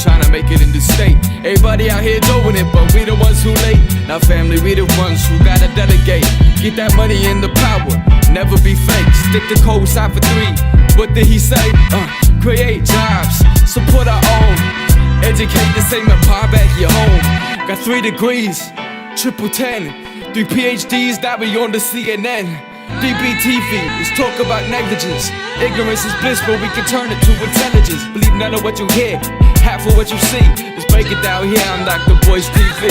trying to make it in the state. Everybody out here doing it, but we the ones who late. Now family, we the ones who gotta delegate. Get that money and the power, never be fake. Stick to code, sign for 3. What did he say? Create jobs, support our own. Educate the same empire back your home. Got 3 degrees, triple 10. 3 PhDs, now we on the CNN. BBTV, let's talk about negligence. Ignorance is bliss, but we can turn it to intelligence. Believe none of what you hear, half of what you see. Let's break it down here on Dr. Boy's TV.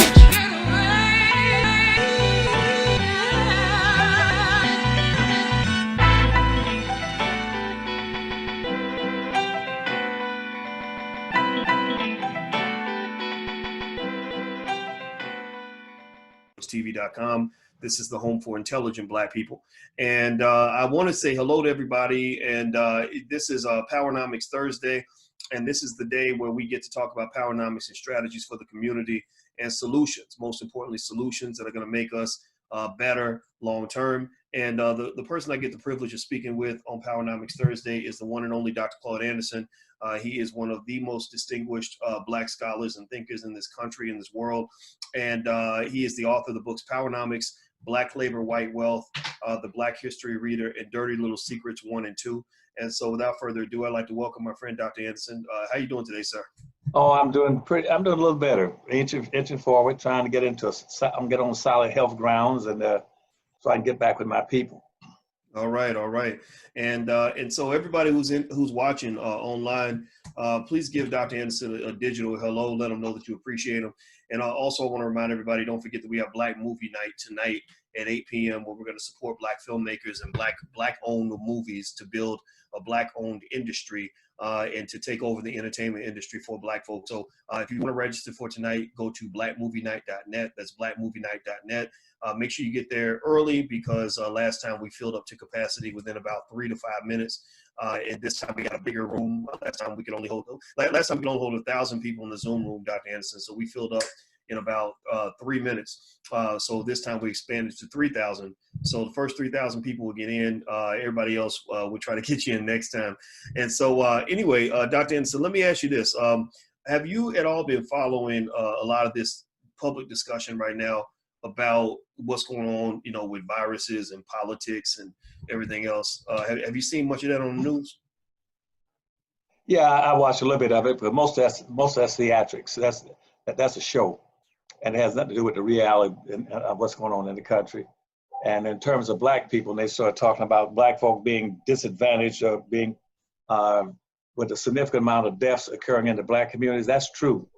TV.com. This is the home for intelligent Black people. And I want to say hello to everybody. And this is Powernomics Thursday. And this is the day where we get to talk about Powernomics and strategies for the community and solutions, most importantly, solutions that are going to make us better long term. And the person I get the privilege of speaking with on Powernomics Thursday is the one and only Dr. Claud Anderson. He is one of the most distinguished Black scholars and thinkers in this country, in this world. And he is the author of the books Powernomics, Black Labor, White Wealth, The Black History Reader, and Dirty Little Secrets 1 and 2. And so without further ado, I'd like to welcome my friend, Dr. Anderson. How you doing today, sir? Oh, I'm doing a little better. Inching forward, trying to get on solid health grounds, and so I can get back with my people. All right. And so everybody who's watching online, please give Dr. Anderson a digital hello. Let him know that you appreciate him. And I also want to remind everybody, don't forget that we have Black Movie Night tonight at 8 p.m. where we're going to support Black filmmakers and Black-owned movies to build a Black-owned industry and to take over the entertainment industry for Black folks. So if you want to register for tonight, go to blackmovienight.net. That's blackmovienight.net. Make sure you get there early because last time we filled up to capacity within about 3 to 5 minutes. And this time we got a bigger room. Last time we could only hold 1,000 people in the Zoom room, Dr. Anderson. So we filled up in about 3 minutes. So this time we expanded to 3,000. So the first 3,000 people will get in. Everybody else will try to get you in next time. And so anyway, Dr. Anderson, let me ask you this. Have you at all been following a lot of this public discussion right now about what's going on, with viruses and politics and everything else? Have you seen much of that on the news? Yeah, I watched a little bit of it, but most of that's theatrics. That's a show, and it has nothing to do with the reality of what's going on in the country. And in terms of Black people, they start talking about Black folk being disadvantaged or being with a significant amount of deaths occurring in the Black communities. That's true.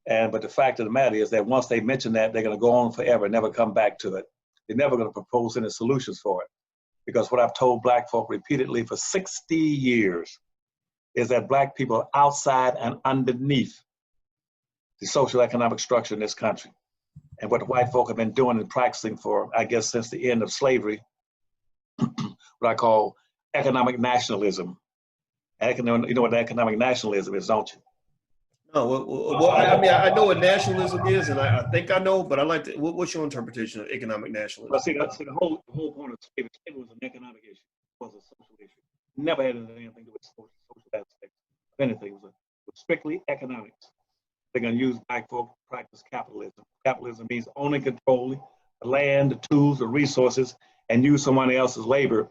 But the fact of the matter is that once they mention that, they're going to go on forever, never come back to it. They're never going to propose any solutions for it. Because what I've told Black folk repeatedly for 60 years is that Black people are outside and underneath the social economic structure in this country. And what the white folk have been doing and practicing for, I guess, since the end of slavery, what I call economic nationalism. You know what economic nationalism is, don't you? No, well, I mean, I know what nationalism is, and I think I know, but I like to. What's your interpretation of economic nationalism? Well, see, the whole point of slavery was an economic issue. It was a social issue. Never had anything to do with social aspects of anything. It was strictly economics. They're going to use Black folk to practice capitalism. Capitalism means owning, controlling the land, the tools, the resources, and use someone else's labor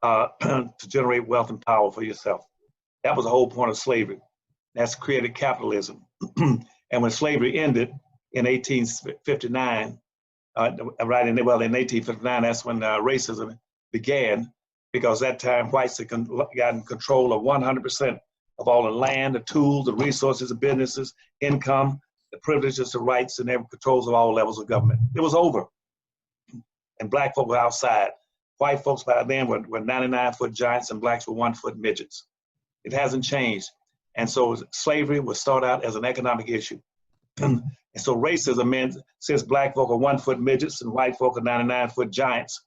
to generate wealth and power for yourself. That was the whole point of slavery. That's created capitalism. And when slavery ended in 1859, in 1859, that's when racism began, because that time whites had gotten control of 100% of all the land, the tools, the resources, the businesses, income, the privileges, the rights, and every controls of all levels of government. It was over. And Black folk were outside. White folks by then were 99-foot giants and Blacks were 1-foot midgets. It hasn't changed. And so slavery was started out as an economic issue. And so racism meant, since Black folk are 1-foot midgets and white folk are 99-foot giants,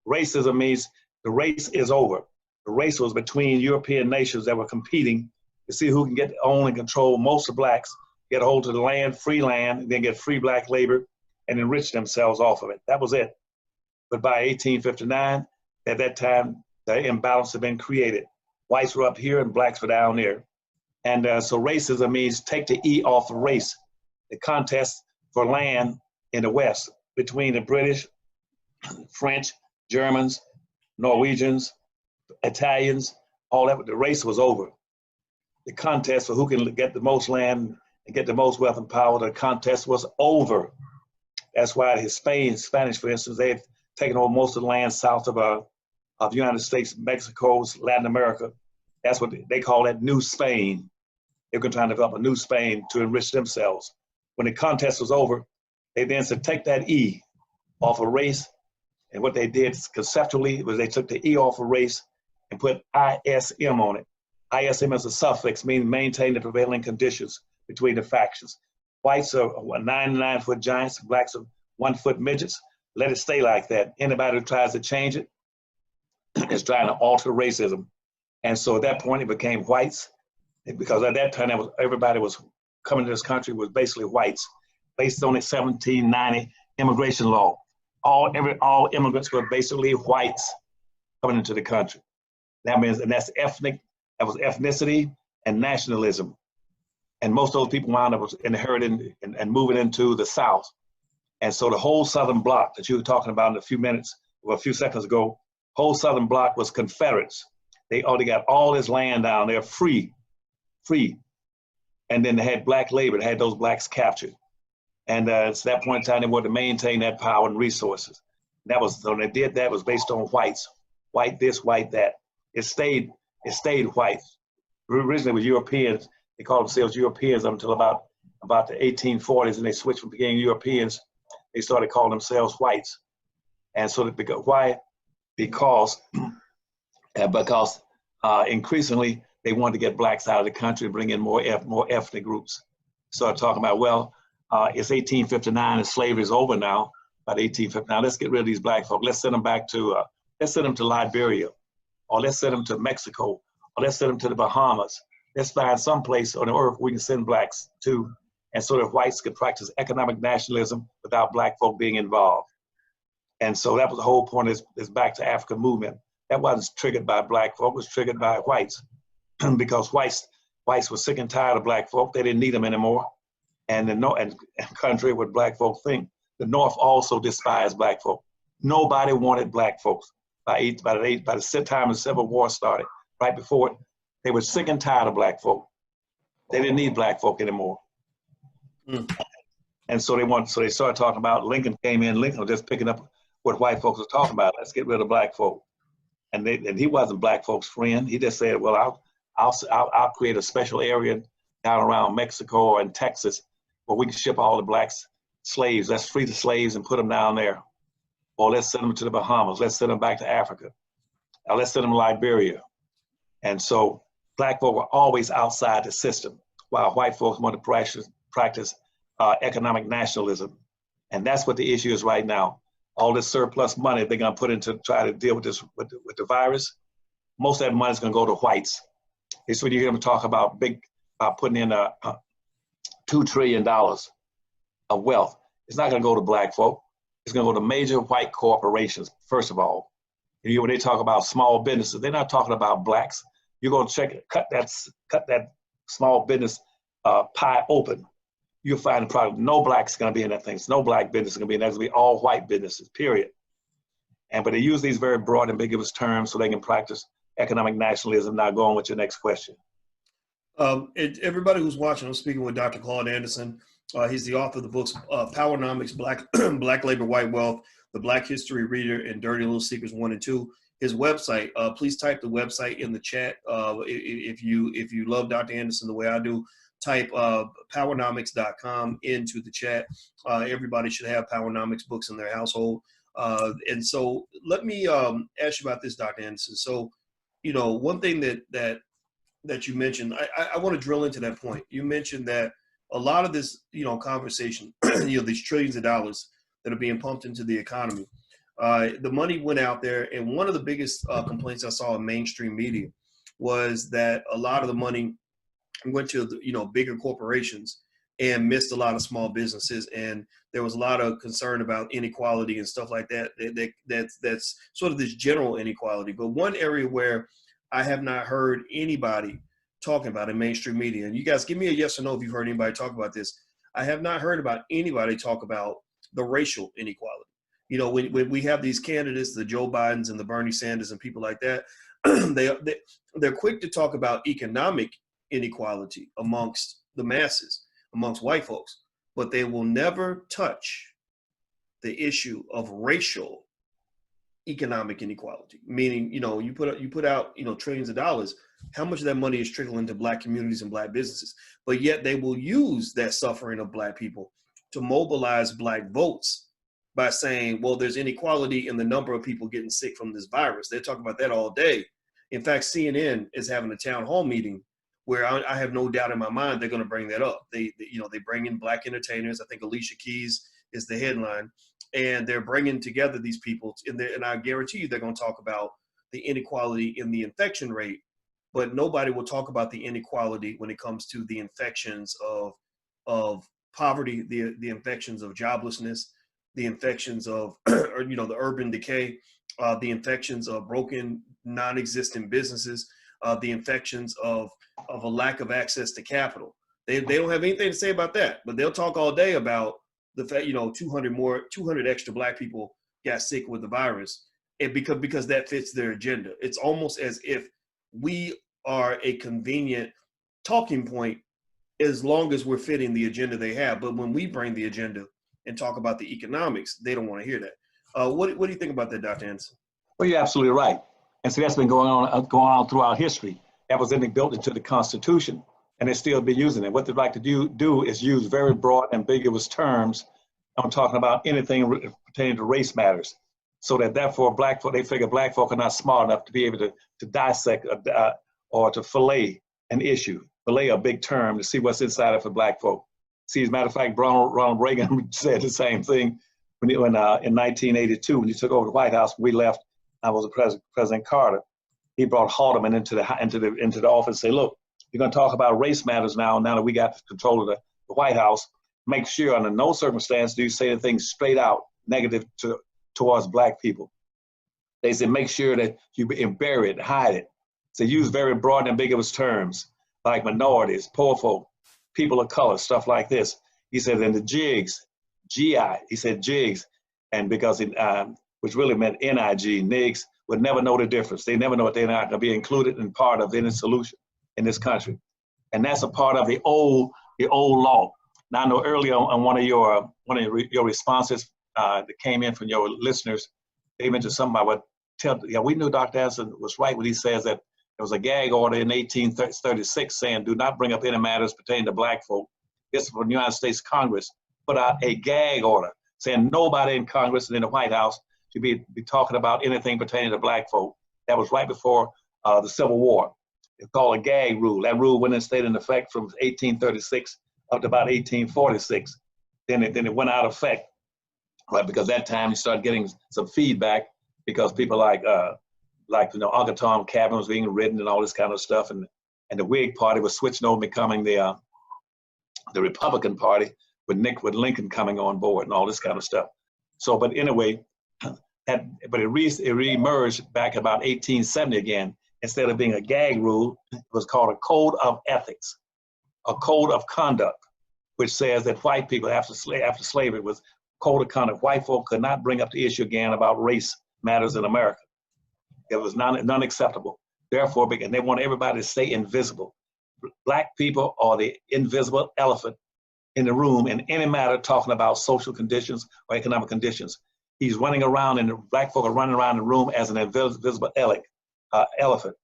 racism means the race is over. The race was between European nations that were competing to see who can get own and control most of Blacks, get a hold of the land, and then get free Black labor and enrich themselves off of it. That was it. But by 1859, at that time, the imbalance had been created. Whites were up here and Blacks were down there. And so racism means take the E off of race. The contest for land in the West between the British, French, Germans, Norwegians, Italians, all that, the race was over. The contest for who can get the most land and get the most wealth and power, the contest was over. That's why Spanish, for instance, they've taken over most of the land south of the United States, Mexico, Latin America. That's what they call that New Spain. They were trying to develop a new Spain to enrich themselves. When the contest was over, they then said, take that E off of race. And what they did conceptually was they took the E off of race and put ISM on it. ISM as a suffix, meaning maintain the prevailing conditions between the factions. Whites are 99-foot giants, blacks are 1-foot midgets. Let it stay like that. Anybody who tries to change it is trying to alter racism. And so at that point, it became whites, because at that time, everybody was coming to this country was basically whites, based on the 1790 immigration law. All immigrants were basically whites coming into the country. That means, and that's ethnic, that was ethnicity and nationalism. And most of those people wound up inheriting and moving into the South. And so the whole Southern bloc that you were talking about in a few seconds ago, whole Southern bloc was Confederates. They got all this land down there free. And then they had black labor, they had those blacks captured. And at that point in time, they wanted to maintain that power and resources. When they did that, it was based on whites. White this, white that. It stayed white. Originally it was Europeans. They called themselves Europeans until about the 1840s, and they switched from being Europeans. They started calling themselves whites. And so why? Because increasingly they wanted to get blacks out of the country and bring in more ethnic groups. Started talking about, well, it's 1859 and slavery is over now. About 1859, let's get rid of these black folk. Let's send them back to Liberia, or let's send them to Mexico, or let's send them to the Bahamas. Let's find some place on the earth we can send blacks to, and so that whites could practice economic nationalism without black folk being involved. And so that was the whole point of this Back to Africa movement. That wasn't triggered by black folk, it was triggered by whites. Because whites were sick and tired of black folk, they didn't need them anymore. And contrary to what black folk think, the North also despised black folk. Nobody wanted black folks. By the time the Civil War started, right before it, they were sick and tired of black folk. They didn't need black folk anymore. Mm. And so they started talking about, Lincoln came in, Lincoln was just picking up what white folks were talking about. Let's get rid of black folk. And he wasn't black folks' friend. He just said, well, I'll create a special area down around Mexico and Texas where we can ship all the blacks slaves. Let's free the slaves and put them down there. Or let's send them to the Bahamas. Let's send them back to Africa. Let's send them to Liberia. And so black folk were always outside the system, while white folks want to practice economic nationalism. And that's what the issue is right now. All this surplus money they're going to put into try to deal with this with the virus, most of that money is going to go to whites. It's when you hear them talk about putting in $2 trillion of wealth. It's not going to go to black folk. It's going to go to major white corporations, first of all. And when they talk about small businesses, they're not talking about blacks. You're going to cut that small business pie open. You'll find probably no blacks going to be in that thing. No black business is going to be in that. It's going to be all white businesses, period. But they use these very broad, ambiguous terms so they can practice economic nationalism. Now go on with your next question. Everybody who's watching, I'm speaking with Dr. Claud Anderson. He's the author of the books Powernomics, Black Labor, White Wealth, The Black History Reader, and Dirty Little Secrets 1 and 2. His website, please type the website in the chat. If you love Dr. Anderson the way I do, type powernomics.com into the chat. Everybody should have Powernomics books in their household. And so let me ask you about this, Dr. Anderson. So, one thing that you mentioned, I want to drill into that point. You mentioned that a lot of this, conversation, these trillions of dollars that are being pumped into the economy, the money went out there. And one of the biggest complaints I saw in mainstream media was that a lot of the money went to bigger corporations and missed a lot of small businesses. And there was a lot of concern about inequality and stuff like that. That's sort of this general inequality. But one area where I have not heard anybody talking about in mainstream media. And you guys give me a yes or no if you've heard anybody talk about this. I have not heard about anybody talk about the racial inequality. You know, when we have these candidates, the Joe Bidens and the Bernie Sanders and people like that, they're quick to talk about economic inequality amongst the masses, amongst white folks, but they will never touch the issue of racial economic inequality. Meaning, you know, you put out, you know, trillions of dollars. How much of that money is trickling into Black communities and Black businesses? But yet they will use that suffering of Black people to mobilize Black votes by saying, well, there's inequality in the number of people getting sick from this virus. They're talking about that all day. In fact, CNN is having a town hall meeting where I have no doubt in my mind they're going to bring that up. They bring in Black entertainers. I think Alicia Keys is the headline, and they're bringing together these people. And I guarantee you they're going to talk about the inequality in the infection rate, but nobody will talk about the inequality when it comes to the infections of poverty, the infections of joblessness, the infections of the urban decay, the infections of broken, non-existent businesses, the infections of a lack of access to capital. They don't have anything to say about that, but they'll talk all day about the fact, 200 extra Black people got sick with the virus, and because that fits their agenda. It's almost as if we are a convenient talking point as long as we're fitting the agenda they have. But when we bring the agenda and talk about the economics, they don't want to hear that. What do you think about that, Dr. Anderson? Well, you're absolutely right. And so that's been going on throughout history. That was then built into the Constitution, and they still be using it. What they'd like to do is use very broad, ambiguous terms. I'm talking about anything pertaining to race matters, so that therefore Black folk, they figure Black folk are not smart enough to be able to dissect or to fillet an issue. Fillet a big term to see what's inside it for Black folk. See, as a matter of fact, Ronald Reagan said the same thing when in 1982 when he took over the White House. We left. I was President Carter. He brought Haldeman into the office and said, "Look, you're going to talk about race matters now that we got control of the White House. Make sure under no circumstance do you say the things straight out negative towards Black people." They said, make sure that you bury it, hide it. So use very broad and ambiguous terms like minorities, poor folk, people of color, stuff like this. He said, and the jigs, GI, he said jigs, and because which really meant NIG, NIGs, would never know the difference. They never know what they're not going to be included in part of any solution in this country. And that's a part of the old law. Now, I know earlier on one of your responses that came in from your listeners, they mentioned something about we knew Dr. Anderson was right when he says that there was a gag order in 1836 saying, do not bring up any matters pertaining to Black folk. This from the United States Congress put out a gag order saying nobody in Congress and in the White House should be talking about anything pertaining to Black folk. That was right before the Civil War. It's called a gag rule. That rule went and stayed in effect from 1836 up to about 1846. Then it went out of effect, right? Because that time you started getting some feedback because people like Uncle Tom Cabin was being written and all this kind of stuff, and the Whig Party was switching over, becoming the Republican Party with Lincoln coming on board and all this kind of stuff. So, but anyway, it reemerged back about 1870 again. Instead of being a gag rule, it was called a code of ethics, a code of conduct, which says that white people after slavery was code of conduct. White folk could not bring up the issue again about race matters in America. It was non-acceptable. Therefore, and they want everybody to stay invisible. Black people are the invisible elephant in the room in any matter talking about social conditions or economic conditions. He's running around, and the Black folk are running around the room as an invisible elephant.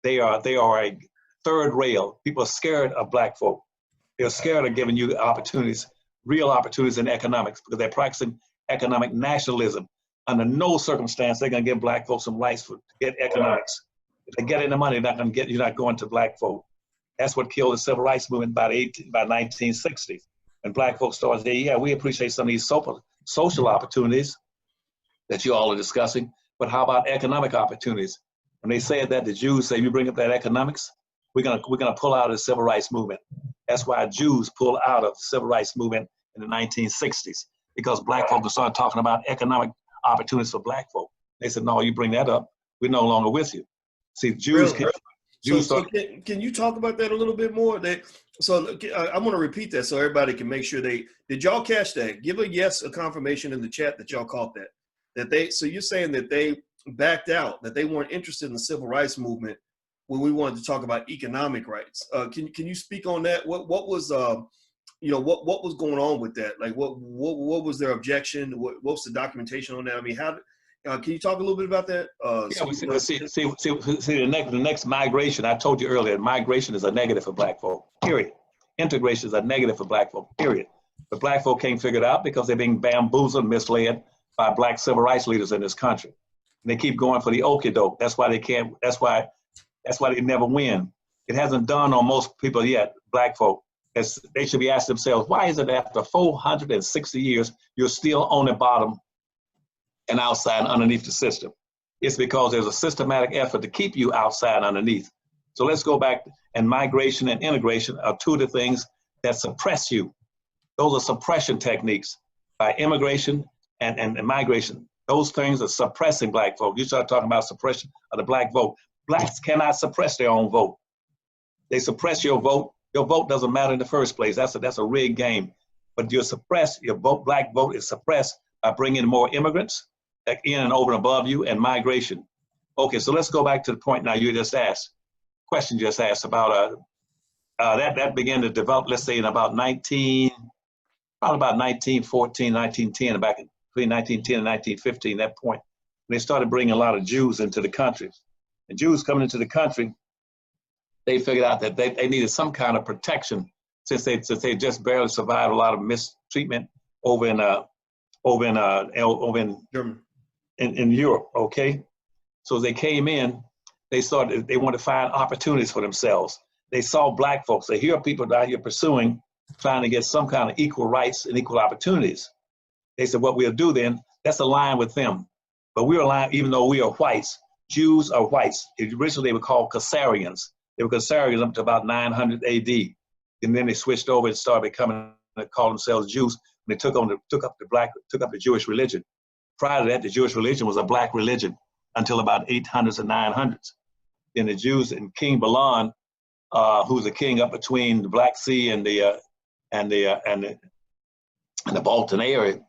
They are a third rail. People are scared of Black folk. They're scared of giving you opportunities, real opportunities in economics, because they're practicing economic nationalism. Under no circumstance they're going to give Black folks some rights to get economics. If they get any money, you're not going to Black folk. That's what killed the civil rights movement by 1960s. And Black folks started saying, yeah, we appreciate some of these social opportunities that you all are discussing, but how about economic opportunities? When they said that, the Jews say, you bring up that economics, we're gonna pull out of the civil rights movement. That's why Jews pulled out of the civil rights movement in the 1960s, because Black folks started talking about economic opportunities for Black folk. They said, no, you bring that up, we're no longer with you. See, Jews, So can you talk about that a little bit more? I'm going to repeat that so everybody can make sure did y'all catch that? Give a yes, a confirmation in the chat that y'all caught that. So you're saying that they backed out, that they weren't interested in the civil rights movement when we wanted to talk about economic rights. Can you speak on that? What was what was going on with that? Like what was their objection? What was the documentation on that? I mean, can you talk a little bit about that? The next migration, I told you earlier, migration is a negative for black folk, period. Integration is a negative for black folk, period. But black folk can't figure it out because they're being bamboozled, misled by black civil rights leaders in this country. And they keep going for the okie doke. That's why they can't, that's why they never win. It hasn't dawned on most people yet, black folk. They should be asking themselves, why is it after 460 years, you're still on the bottom and outside and underneath the system? It's because there's a systematic effort to keep you outside and underneath. So let's go back, and migration and integration are two of the things that suppress you. Those are suppression techniques by immigration and migration. Those things are suppressing black folk. You start talking about suppression of the black vote. Blacks cannot suppress their own vote. They suppress your vote. Your vote doesn't matter in the first place. That's a rigged game. But your black vote is suppressed by bringing more immigrants in and over and above you, and migration. Okay, so let's go back to the point now you just asked, question just asked about that began to develop, let's say in about 1914, 1910, back between 1910 and 1915, that point, they started bringing a lot of Jews into the country. And Jews coming into the country, they figured out that they needed some kind of protection since they just barely survived a lot of mistreatment over in Germany. In Europe, okay? So as they came in, they wanted to find opportunities for themselves. They saw black folks. They hear people out here pursuing, trying to get some kind of equal rights and equal opportunities. They said, what we'll do then, let's align with them. But we're aligned, even though we are whites. Jews are whites. Originally, they were called Khazarians. They were Khazarians up to about 900 AD. And then they switched over and started calling themselves Jews. And they took up the Jewish religion. Prior to that, the Jewish religion was a black religion until about 800s and 900s. Then the Jews and King Balan, who's the king up between the Black Sea and the Balkan area,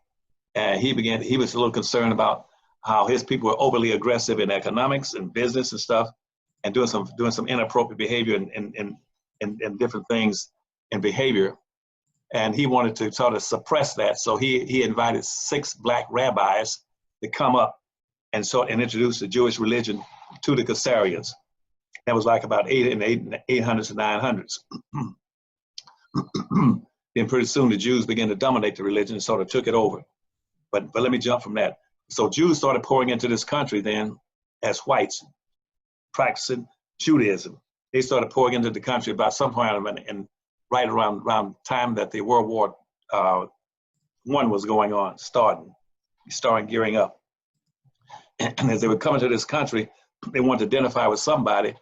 and he was a little concerned about how his people were overly aggressive in economics and business and stuff, and doing some inappropriate behavior and different things in behavior. And he wanted to sort of suppress that. So he invited 6 black rabbis to come up and introduce the Jewish religion to the Khazarians. That was like about 800s and 900s. Then pretty soon the Jews began to dominate the religion and sort of took it over. But let me jump from that. So Jews started pouring into this country then as whites, practicing Judaism. They started pouring into the country about some point in right around time that the World War I was going on, starting gearing up. And as they were coming to this country, they wanted to identify with somebody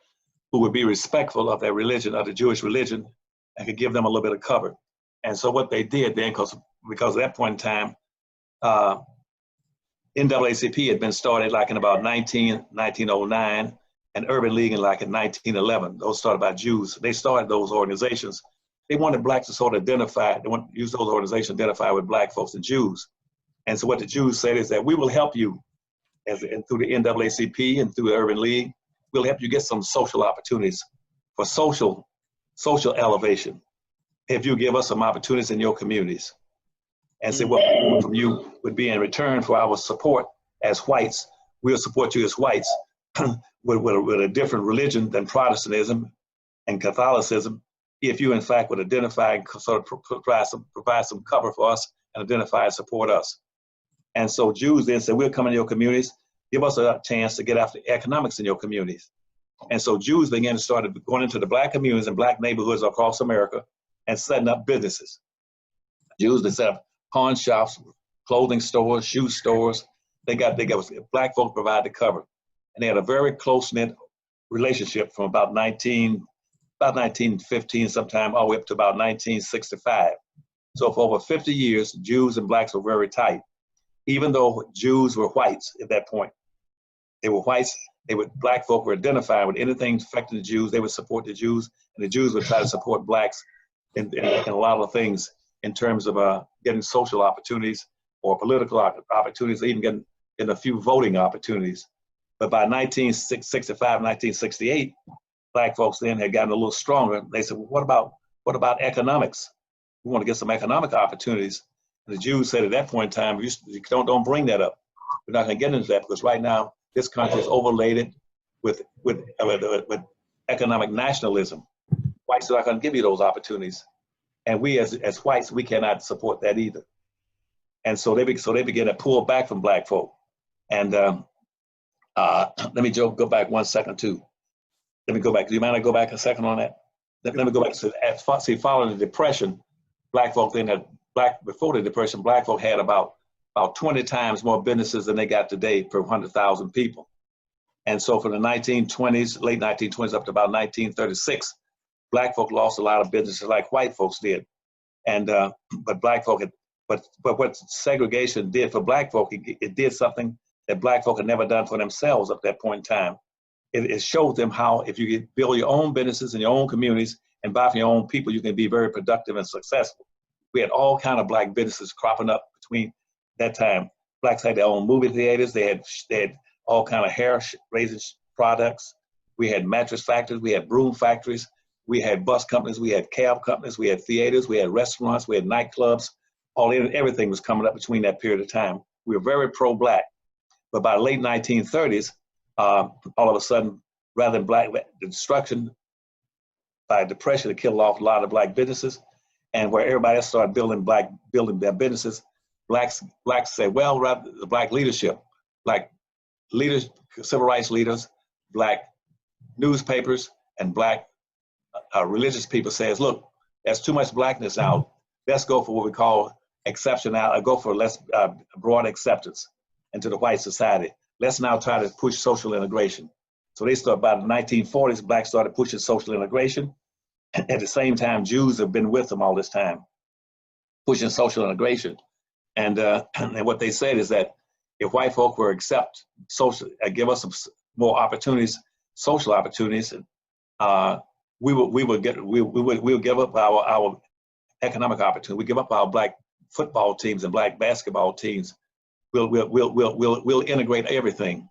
who would be respectful of their religion, of the Jewish religion, and could give them a little bit of cover. And so what they did then, because at that point in time, NAACP had been started like in about 1909, and Urban League in like in 1911. Those started by Jews. They started those organizations. They wanted blacks to sort of identify, they want to use those organizations to identify with black folks and Jews. And so what the Jews said is that we will help you and through the NAACP and through the Urban League, we'll help you get some social opportunities for social elevation if you give us some opportunities in your communities. And say what we want from you would be in return for our support as whites. We'll support you as whites with a different religion than Protestantism and Catholicism, if you in fact would identify and sort of provide some cover for us and identify and support us. And so Jews then said, we'll come in your communities, give us a chance to get after economics in your communities. And so Jews began to start going into the black communities and black neighborhoods across America and setting up businesses. Jews, they set up pawn shops, clothing stores, shoe stores. They got black folk provide the cover. And they had a very close-knit relationship from about 1915 sometime all the way up to about 1965. So for over 50 years, Jews and blacks were very tight, even though Jews were whites at that point. They were whites black folk were identified with anything affecting the Jews. They would support the Jews, and the Jews would try to support blacks in a lot of things in terms of getting social opportunities or political opportunities, even getting a few voting opportunities. But by 1965, 1968, black folks then had gotten a little stronger. They said, well, what about economics? We want to get some economic opportunities. And the Jews said at that point in time, you don't bring that up. We're not going to get into that because right now this country is overladen with economic nationalism. Whites are not going to give you those opportunities, and we as whites, we cannot support that either. And so they began to pull back from black folk. And let me go back 1 second too. Let me go back. Do you mind I go back a second on that? Let me go back to following the Depression, black folk then had before the Depression, black folk had about 20 times more businesses than they got today per 100,000 people. And so from the 1920s, late 1920s up to about 1936, black folk lost a lot of businesses like white folks did. And but black folk but what segregation did for black folk, it did something that black folk had never done for themselves up that point in time. It showed them how if you build your own businesses in your own communities and buy from your own people, you can be very productive and successful. We had all kind of black businesses cropping up between that time. Blacks had their own movie theaters. They had all kind of hair raising products. We had mattress factories. We had broom factories. We had bus companies. We had cab companies. We had theaters. We had restaurants. We had nightclubs. Everything was coming up between that period of time. We were very pro-black. But by the late 1930s, all of a sudden, rather than the destruction by depression that killed off a lot of black businesses, and where everybody else started building their businesses, blacks said, well, rather the black leadership, black leaders, civil rights leaders, black newspapers, and black religious people says, look, there's too much blackness out. Let's go for what we call exceptional, go for less broad acceptance into the white society. Let's now try to push social integration. So they started, by the 1940s, blacks started pushing social integration. At the same time, Jews have been with them all this time, pushing social integration. And what they said is that if white folk were accept social, give us some more opportunities, social opportunities, we will give up our economic opportunity. We give up our black football teams and black basketball teams. We'll integrate everything.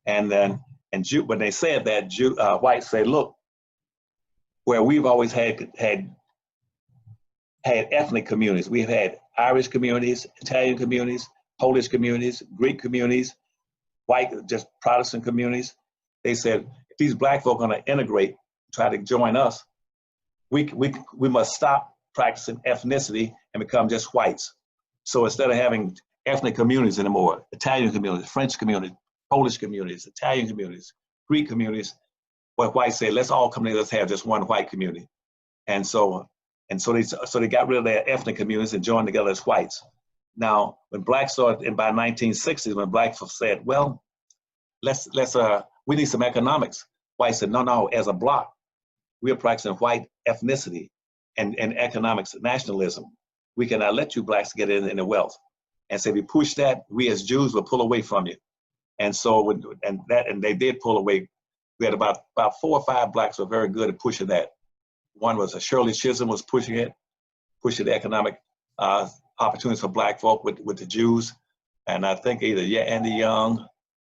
And when they said that, whites say, look, where we've always had ethnic communities. We've had Irish communities, Italian communities, Polish communities, Greek communities, white, just Protestant communities. They said, if these black folk are going to integrate, try to join us, we must stop practicing ethnicity and become just whites. So instead of having ethnic communities anymore, Italian communities, French communities, Polish communities, Italian communities, Greek communities, what whites say, let's all come together, let's have just one white community. And so they got rid of their ethnic communities and joined together as whites. Now, when blacks started, and by 1960s, when blacks said, well, we need some economics. Whites said, no, as a bloc, we are practicing white ethnicity and economics, nationalism. We cannot let you blacks get in the wealth. And so if you push that, we as Jews will pull away from you. And so, and they did pull away. We had about 4 or 5 blacks who were very good at pushing that. One was Shirley Chisholm was pushing the economic opportunities for black folk with the Jews. And I think either Andy Young,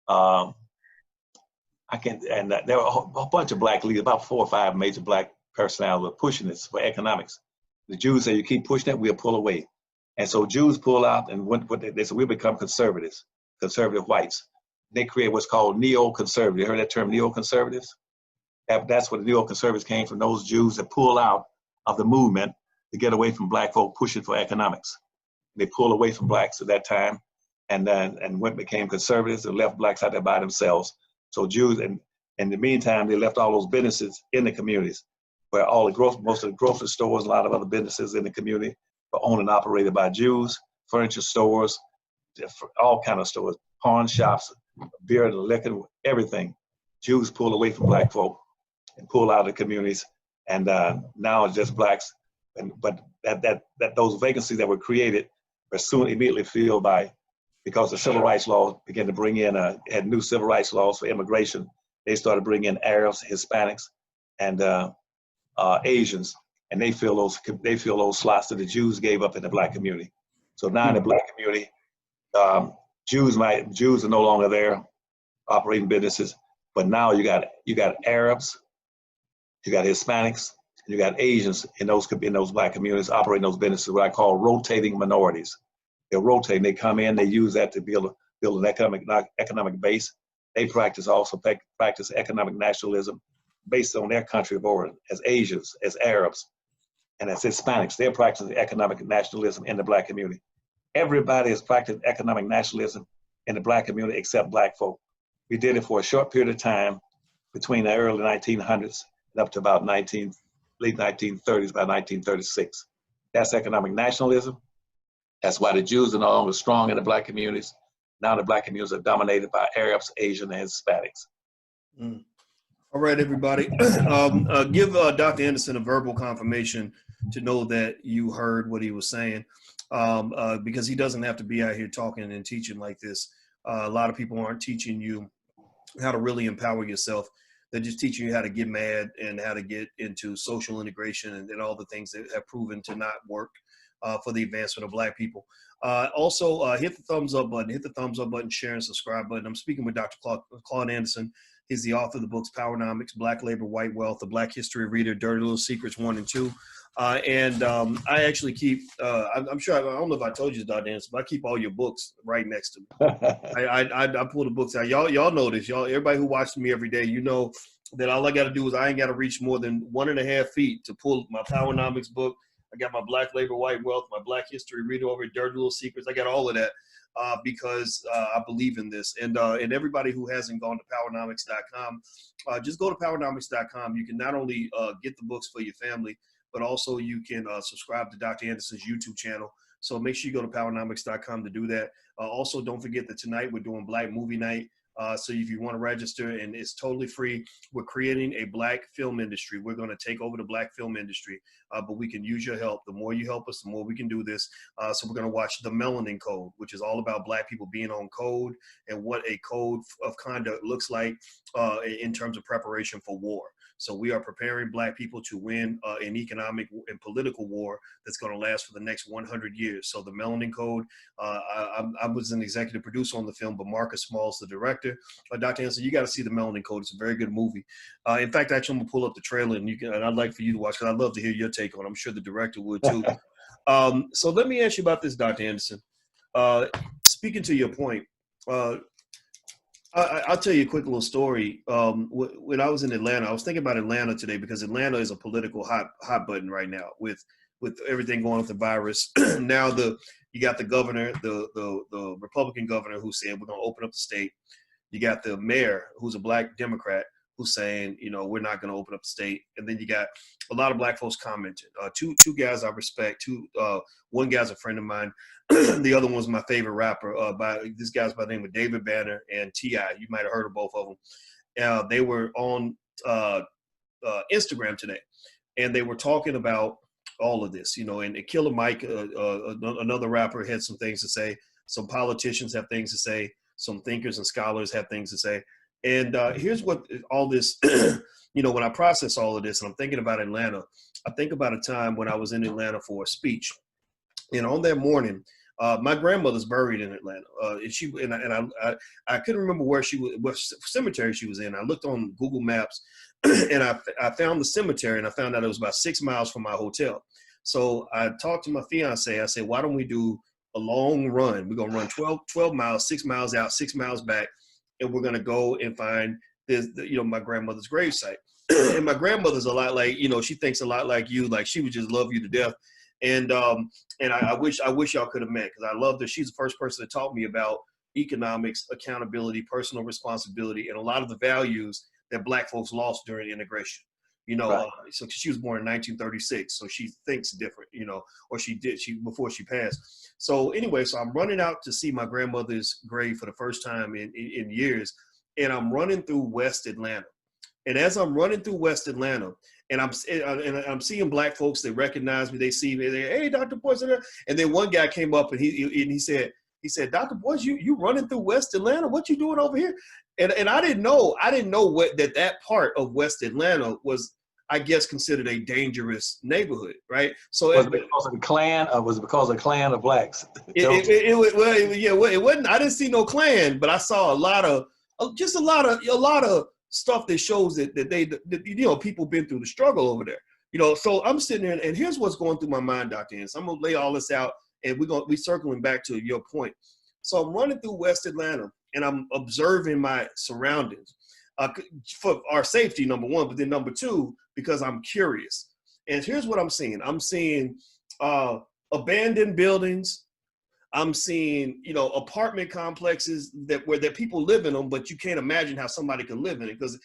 there were a bunch of black leaders, about 4 or 5 major black personalities were pushing this for economics. The Jews said, you keep pushing it, we'll pull away. And so Jews pull out and they said, we'll become conservatives, conservative whites. They create what's called neoconservative. You heard that term, neoconservatives? That's where the neoconservatives came from, those Jews that pull out of the movement to get away from black folk pushing for economics. They pulled away from blacks at that time and went became conservatives and left blacks out there by themselves. So Jews, and in the meantime, they left all those businesses in the communities where most of the grocery stores, a lot of other businesses in the community were owned and operated by Jews, furniture stores, all kind of stores, pawn shops, beer and liquor, everything. Jews pulled away from black folk and pulled out of the communities, and now it's just blacks. But those vacancies that were created were soon immediately filled by because the civil rights laws began to bring in, had new civil rights laws for immigration. They started bringing in Arabs, Hispanics, and Asians, and they fill those slots that the Jews gave up in the black community. So now in the black community, Jews are no longer there operating businesses, but now you got Arabs, you got Hispanics, you got Asians in those black communities operating those businesses, what I call rotating minorities. They're rotating. They come in. They use that to build an economic base. They practice economic nationalism based on their country of origin, as Asians, as Arabs, and as Hispanics. They're practicing economic nationalism in the black community. Everybody is practicing economic nationalism in the black community except black folk. We did it for a short period of time between the early 1900s and up to about late 1930s, by 1936. That's economic nationalism. That's why the Jews are no longer strong in the black communities. Now the black communities are dominated by Arabs, Asian, and Hispanics. All right, everybody. Give Dr. Anderson a verbal confirmation to know that you heard what he was saying, because he doesn't have to be out here talking and teaching like this. A lot of people aren't teaching you how to really empower yourself. They're just teaching you how to get mad and how to get into social integration and all the things that have proven to not work for the advancement of black people. Also, hit the thumbs up button, share and subscribe button. I'm speaking with Dr. Claud Anderson. He's the author of the books Powernomics, Black Labor, White Wealth, The Black History Reader, Dirty Little Secrets 1 and 2. I actually keep, I'm sure, I don't know if I told you, Dr. Anderson, but I keep all your books right next to me. I pull the books out. Y'all know this. Everybody who watches me every day, you know that all I got to do is I ain't got to reach more than 1.5 feet to pull my Powernomics book. I got my Black Labor, White Wealth, my Black History Reader over here, Dirty Little Secrets. I got all of that because I believe in this. And everybody who hasn't gone to Powernomics.com, just go to Powernomics.com. You can not only get the books for your family, but also you can subscribe to Dr. Anderson's YouTube channel. So make sure you go to Powernomics.com to do that. Also, don't forget that tonight we're doing Black Movie Night. So if you want to register, and it's totally free, we're creating a black film industry. We're going to take over the black film industry, but we can use your help. The more you help us, the more we can do this. So we're going to watch The Melanin Code, which is all about black people being on code and what a code of conduct looks like in terms of preparation for war. So we are preparing black people to win an economic and political war that's going to last for the next 100 years. So The Melanin Code, I was an executive producer on the film, but Marcus Small's the director. Dr. Anderson, you got to see The Melanin Code. It's a very good movie. In fact, actually, I'm going to pull up the trailer, and I'd like for you to watch, because I'd love to hear your take on it. I'm sure the director would too. So let me ask you about this, Dr. Anderson. Speaking to your point, I'll tell you a quick little story. When I was in Atlanta, I was thinking about Atlanta today because Atlanta is a political hot button right now with everything going on with the virus. Now you got the governor, the Republican governor, who said we're going to open up the state. You got the mayor, who's a black Democrat, who's saying, we're not going to open up the state. And then you got a lot of black folks commenting. Two guys I respect. One guy's a friend of mine. The other one's my favorite rapper. This guy's by the name of David Banner and T.I. You might have heard of both of them. They were on Instagram today, and they were talking about all of this, and Killer Mike, another rapper, had some things to say. Some politicians have things to say. Some thinkers and scholars have things to say. And here's what all this, when I process all of this and I'm thinking about Atlanta, I think about a time when I was in Atlanta for a speech. And on that morning, my grandmother's buried in Atlanta. I couldn't remember what cemetery she was in. I looked on Google Maps and I found the cemetery, and I found out it was about 6 miles from my hotel. So I talked to my fiance. I said, why don't we do a long run? We're going to run 12 miles, 6 miles out, 6 miles back. And we're going to go and find my grandmother's gravesite. And my grandmother's a lot like, she thinks a lot like you, like she would just love you to death. And I wish y'all could have met, because I love that she's the first person that taught me about economics, accountability, personal responsibility, and a lot of the values that black folks lost during integration. Right. So she was born in 1936, so she thinks different, or she did before she passed. So anyway, so I'm running out to see my grandmother's grave for the first time in years, and I'm running through West Atlanta. And as I'm running through West Atlanta, and I'm seeing black folks, they recognize me, they see me, they, hey, Dr. Poison. And then one guy came up and he said, He said, Dr. Boyce, you running through West Atlanta? What you doing over here? And I didn't know what that part of West Atlanta was, I guess, considered a dangerous neighborhood, right? So Was it because of the Klan, or was it because of the Klan of blacks? It wasn't. I didn't see no Klan, but I saw a lot of stuff that shows that people been through the struggle over there. So I'm sitting there, and here's what's going through my mind, Dr. Anderson. I'm gonna lay all this out, and we circling back to your point. So I'm running through West Atlanta, and I'm observing my surroundings for our safety, number one, but then number two, because I'm curious. And here's what I'm seeing. I'm seeing abandoned buildings. I'm seeing, apartment complexes where people live in them, but you can't imagine how somebody can live in it because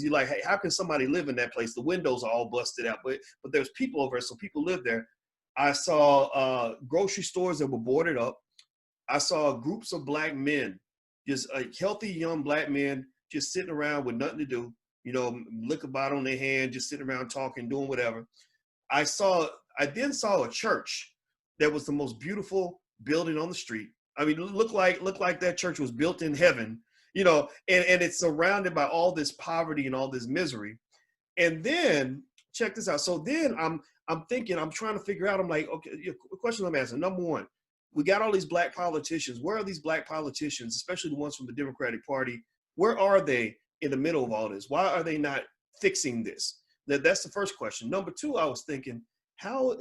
you're like, hey, how can somebody live in that place? The windows are all busted out, but there's people over there, so people live there. I saw grocery stores that were boarded up. I saw groups of black men, just healthy young black men, just sitting around with nothing to do, liquor bottle in their hand, just sitting around talking, doing whatever. I then saw a church that was the most beautiful building on the street. I mean, looked like that church was built in heaven, and it's surrounded by all this poverty and all this misery. And then check this out. So then I'm thinking, I'm trying to figure out, I'm like, okay, the question I'm asking, number one, we got all these black politicians. Where are these black politicians, especially the ones from the Democratic Party? Where are they in the middle of all this? Why are they not fixing this? That's the first question. Number two, I was thinking, how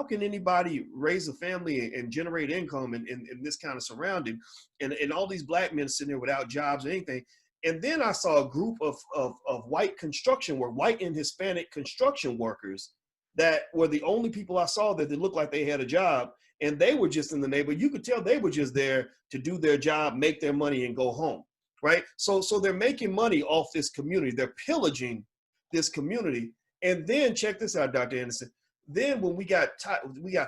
can anybody raise a family and generate income in this kind of surrounding, and all these black men sitting there without jobs or anything? And then I saw a group of white white and Hispanic construction workers that were the only people I saw that looked like they had a job, and they were just in the neighborhood. You could tell they were just there to do their job, make their money, and go home, right? So they're making money off this community. They're pillaging this community. And then check this out, Dr. Anderson. Then when we got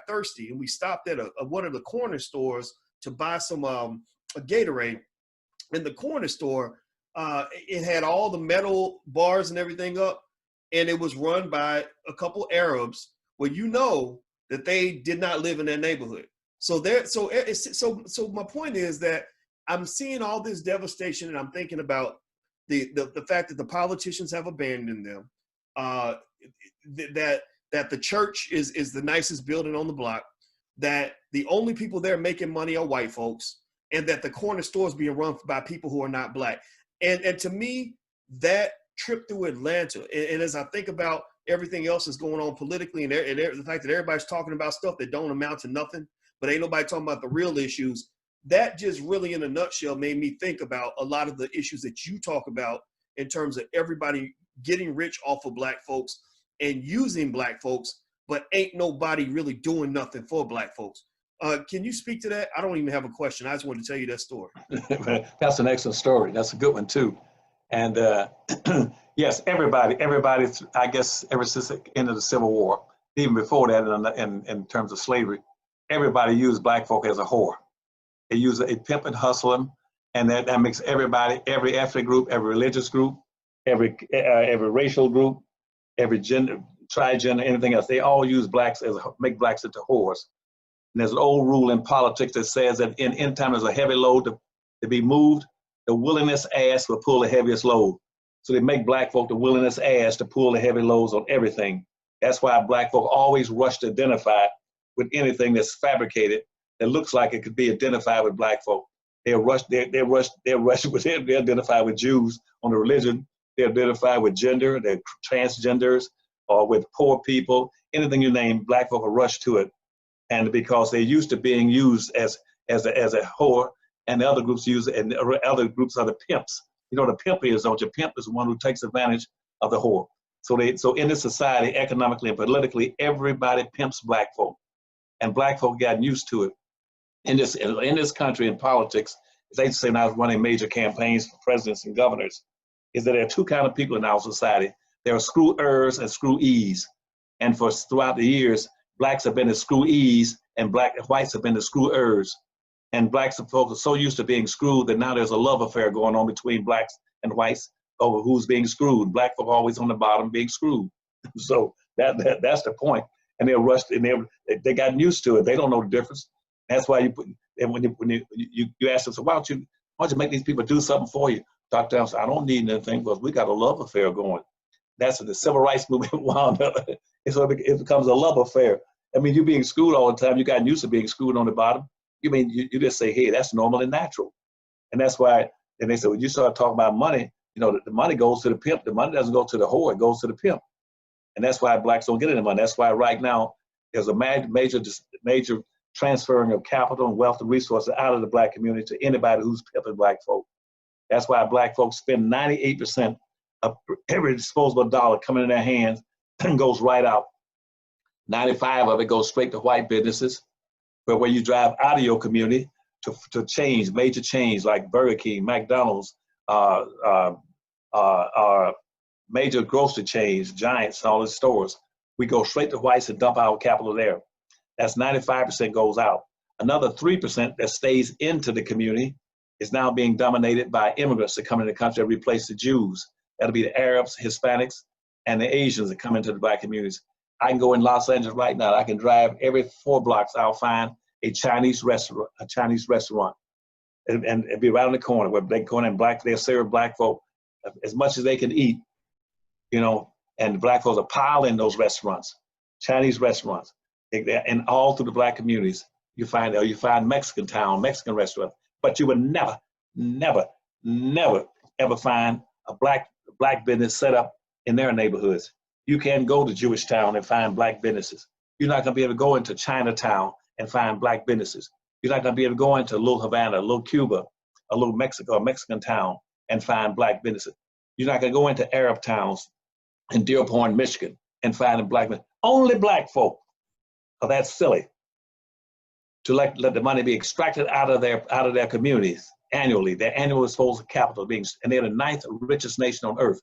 thirsty, and we stopped at one of the corner stores to buy some a Gatorade. In the corner store, it had all the metal bars and everything up, and it was run by a couple Arabs, where that they did not live in their neighborhood. So my point is that I'm seeing all this devastation, and I'm thinking about the fact that the politicians have abandoned them, that the church is the nicest building on the block, that the only people there making money are white folks, and that the corner store is being run by people who are not black. And to me, that trip through Atlanta, and as I think about everything else that's going on politically, and the fact that everybody's talking about stuff that don't amount to nothing, but ain't nobody talking about the real issues, that just really in a nutshell made me think about a lot of the issues that you talk about in terms of everybody getting rich off of black folks and using black folks, but ain't nobody really doing nothing for black folks. Can you speak to that? I don't even have a question. I just wanted to tell you that story. That's an excellent story. That's a good one too. And yes, everybody, I guess ever since the end of the Civil War, even before that in terms of slavery, everybody used black folk as a whore. They use a pimp and hustle them, and that makes everybody, every ethnic group, every religious group, every racial group, every gender, trigender, anything else, they all use blacks make blacks into whores. And there's an old rule in politics that says that in time there's a heavy load to be moved, the willingness ass will pull the heaviest load. So they make black folk the willingness ass to pull the heavy loads on everything. That's why black folk always rush to identify with anything that's fabricated that looks like it could be identified with black folk. They identify with Jews on the religion. They identify with gender, they're transgenders, or with poor people, anything you name, black folk will rush to it. And because they're used to being used as a whore, and the other groups use it, and the other groups are the pimps. You know what a pimp is, don't you? Pimp is the one who takes advantage of the whore. So in this society, economically and politically, everybody pimps black folk. And black folk got used to it. In this country, in politics, as they say now, running major campaigns for presidents and governors, is that there are two kinds of people in our society. There are screw-ers and screw-ees. And throughout the years, blacks have been the screw-ees and whites have been the screw-ers. And blacks and folks are so used to being screwed that now there's a love affair going on between blacks and whites over who's being screwed. Black folk are always on the bottom being screwed. So that's the point. And they're rushed, and they got used to it. They don't know the difference. That's why And when you ask them, so why don't you make these people do something for you? Dr. Anderson, I don't need anything because we got a love affair going. That's what the civil rights movement wound up. And so it becomes a love affair. I mean, you being schooled all the time, you got used to being schooled on the bottom. You mean, you just say, hey, that's normal and natural. And that's why, and they said, when you start talking about money, you know, the money goes to the pimp. The money doesn't go to the whore, it goes to the pimp. And that's why blacks don't get any money. That's why right now there's a major transferring of capital and wealth and resources out of the black community to anybody who's pimping black folk. That's why black folks spend 98% of every disposable dollar coming in their hands and goes right out. 95 of it goes straight to white businesses, but where you drive out of your community to change, major change like Burger King, McDonald's, major grocery chains, Giants, all the stores. We go straight to whites and dump our capital there. That's 95% goes out. Another 3% that stays into the community is now being dominated by immigrants that come into the country and replace the Jews. That'll be the Arabs, Hispanics, and the Asians that come into the black communities. I can go in Los Angeles right now. I can drive every 4 blocks. I'll find a Chinese restaurant, and it'll be right on the corner where they go in and they'll serve black folk as much as they can eat, you know. And the black folks are piling those restaurants, Chinese restaurants, and all through the black communities. You find Mexican town, Mexican restaurant, but you would never ever find a black business set up in their neighborhoods. You can't go to Jewish town and find black businesses. You're not gonna be able to go into Chinatown and find black businesses. You're not gonna be able to go into Little Havana, Little Cuba, a little Mexico, a Mexican town and find black businesses. You're not gonna go into Arab towns in Dearborn, Michigan and find black men. Only black folk are that silly to let the money be extracted out of their communities annually. Their annual disposable capital and they're the 9th richest nation on earth.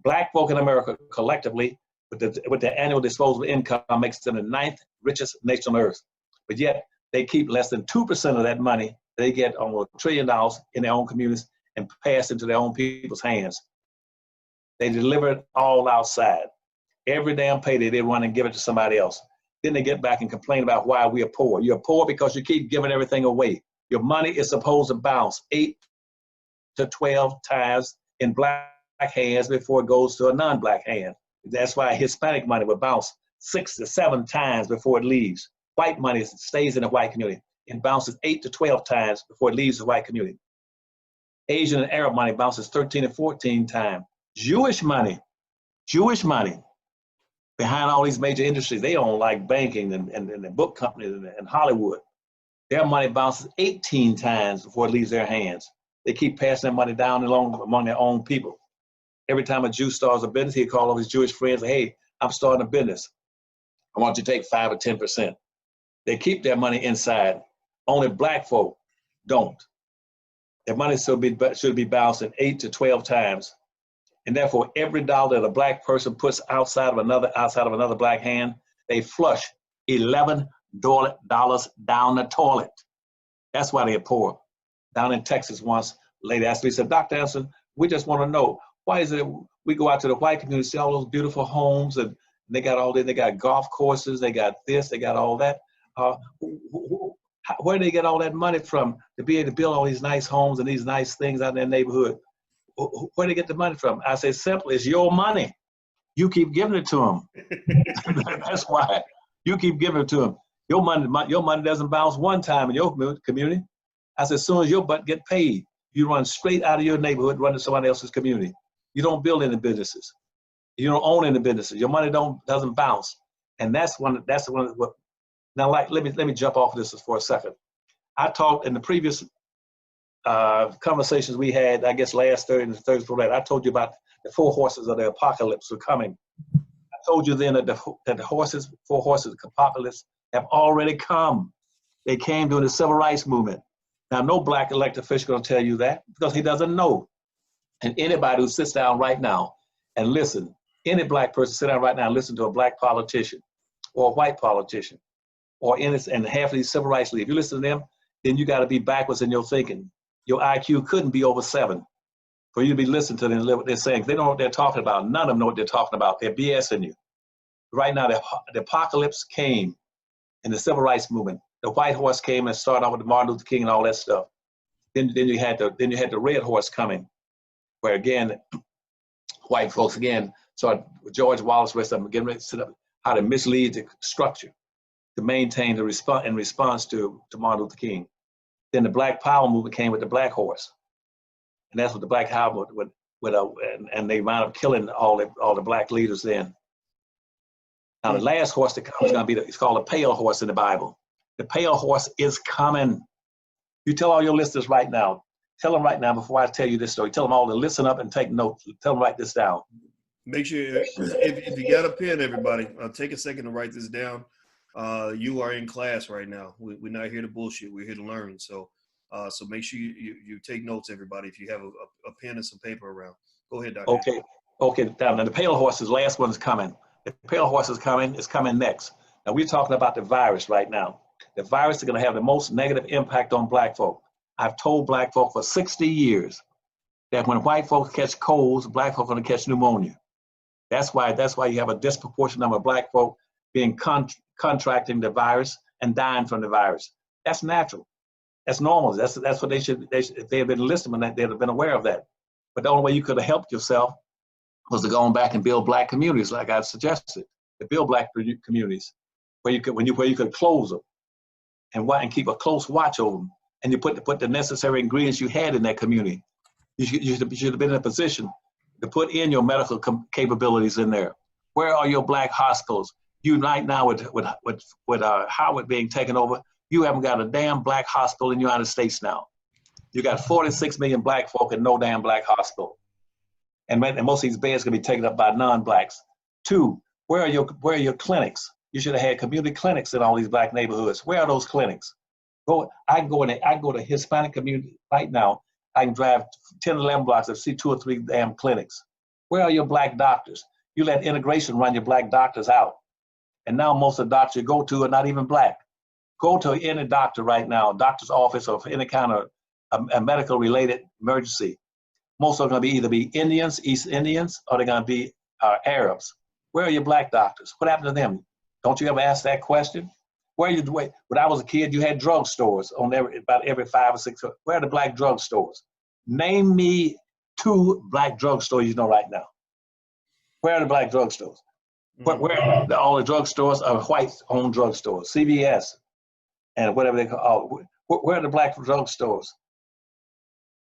Black folk in America collectively with their annual disposable income makes them the 9th richest nation on earth. But yet they keep less than 2% of that money they get on $1 trillion in their own communities and pass into their own people's hands. They deliver it all outside. Every damn payday they run and give it to somebody else. Then they get back and complain about why we are poor. You're poor because you keep giving everything away. Your money is supposed to bounce 8 to 12 times in black hands before it goes to a non-black hand. That's why Hispanic money will bounce 6 to 7 times before it leaves. White money stays in the white community. It bounces 8 to 12 times before it leaves the white community. Asian and Arab money bounces 13 to 14 times. Jewish money behind all these major industries, they own like banking and the book companies and Hollywood. Their money bounces 18 times before it leaves their hands. They keep passing their money down among their own people. Every time a Jew starts a business, he'll call all his Jewish friends, hey, I'm starting a business. I want you to take 5 or 10%. They keep their money inside. Only black folk don't. Their money should be bouncing 8 to 12 times. And therefore, every dollar that a black person puts outside of another black hand, they flush $11 down the toilet. That's why they're poor. Down in Texas once, a lady asked me, said, Dr. Anderson, we just want to know, why is it we go out to the white community, see all those beautiful homes, and they got all that, they got golf courses, they got this, they got all that. Where do they get all that money from to be able to build all these nice homes and these nice things out in their neighborhood? Where do they get the money from? I say, simply, it's your money. You keep giving it to them. That's why you keep giving it to them. Your money doesn't bounce one time in your community. I said, as soon as your butt get paid, you run straight out of your neighborhood, run to somebody else's community. You don't build any businesses. You don't own any businesses. Your money doesn't bounce. And that's one. Now, let me jump off of this for a second. I talked in the previous conversations we had, I guess last Thursday and the Thursday before that, I told you about the 4 horses of the apocalypse were coming. I told you then that the 4 horses of the apocalypse have already come. They came during the civil rights movement. Now, no black elected official is going to tell you that because he doesn't know. And anybody who sits down right now and listen, any black person sit down right now and listen to a black politician or a white politician and half of these civil rights leaders, if you listen to them, then you got to be backwards in your thinking. Your IQ couldn't be over 7 for you to be listening to them and what they're saying. They don't know what they're talking about. None of them know what they're talking about. They're BSing you. Right now, the apocalypse came. in the civil rights movement. The white horse came and started off with Martin Luther King and all that stuff. Then you had the red horse coming, where again, white folks again started with George Wallace, rest of them getting ready to set up how to mislead the structure to maintain the response to Martin Luther King. Then the Black Power movement came with the black horse, and that's what the Black Power and they wound up killing all the black leaders then. Now the last horse that comes is going to be it's called a pale horse in the Bible. The pale horse is coming. You tell all your listeners right now. Tell them right now before I tell you this story. Tell them all to listen up and take notes. Tell them write this down. Make sure if you got a pen, everybody, take a second to write this down. You are in class right now. We're not here to bullshit. We're here to learn. So make sure you take notes, everybody. If you have a pen and some paper around, go ahead, Dr. Okay. Now the pale horse is the last one's coming. The pale horse is coming. It's coming next. Now we're talking about the virus right now. The virus is going to have the most negative impact on black folk. I've told black folk for 60 years that when white folks catch colds, black folk are going to catch pneumonia. That's why you have a disproportionate number of black folk being contracting the virus and dying from the virus. That's natural. That's normal. That's what they should if they had been listening, they'd have been aware of that. But the only way you could have helped yourself was to go on back and build black communities, like I've suggested, to build black communities where you could close them and keep a close watch over them, and you put the necessary ingredients you had in that community. You should have been in a position to put in your medical capabilities in there. Where are your black hospitals? You right now with Howard being taken over, you haven't got a damn black hospital in the United States now. You got 46 million black folk and no damn black hospital. And most of these beds are gonna be taken up by non-blacks. 2, where are your clinics? You should have had community clinics in all these black neighborhoods. Where are those clinics? I can go to Hispanic community right now. I can drive 10, 11 blocks and see 2 or 3 damn clinics. Where are your black doctors? You let integration run your black doctors out. And now most of the doctors you go to are not even black. Go to any doctor right now, doctor's office or any kind of a medical related emergency. Most are going to either be Indians, East Indians, or they're going to be Arabs. Where are your black doctors? What happened to them? Don't you ever ask that question? When I was a kid, you had drugstores on about every 5 or 6. Where are the black drugstores? Name me 2 black drugstores you know right now. Where are the black drugstores? Where all the drugstores are white-owned drugstores, CVS, and whatever they call. Where are the black drugstores?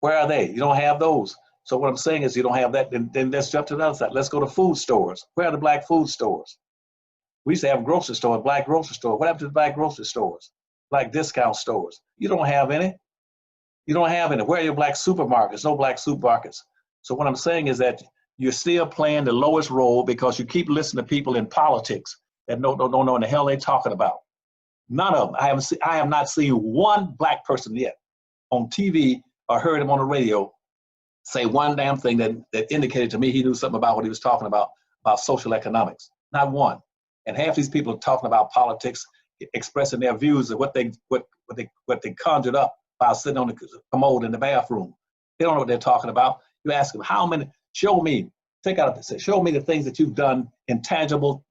Where are they? You don't have those. So what I'm saying is you don't have that. Then let's jump to the other side. Let's go to food stores. Where are the black food stores? We used to have grocery stores, black grocery stores. What happened to the black grocery stores? Black discount stores. You don't have any. You don't have any. Where are your black supermarkets? No black supermarkets. So what I'm saying is that you're still playing the lowest role because you keep listening to people in politics that don't know what the hell they're talking about. None of them. I have not seen one black person yet on TV or heard him on the radio say one damn thing that indicated to me he knew something about what he was talking about social economics. Not one. And half these people are talking about politics, expressing their views of what they conjured up by sitting on the commode in the bathroom. They don't know what they're talking about. You ask them, how many? Show me. Show me the things that you've done in tangible,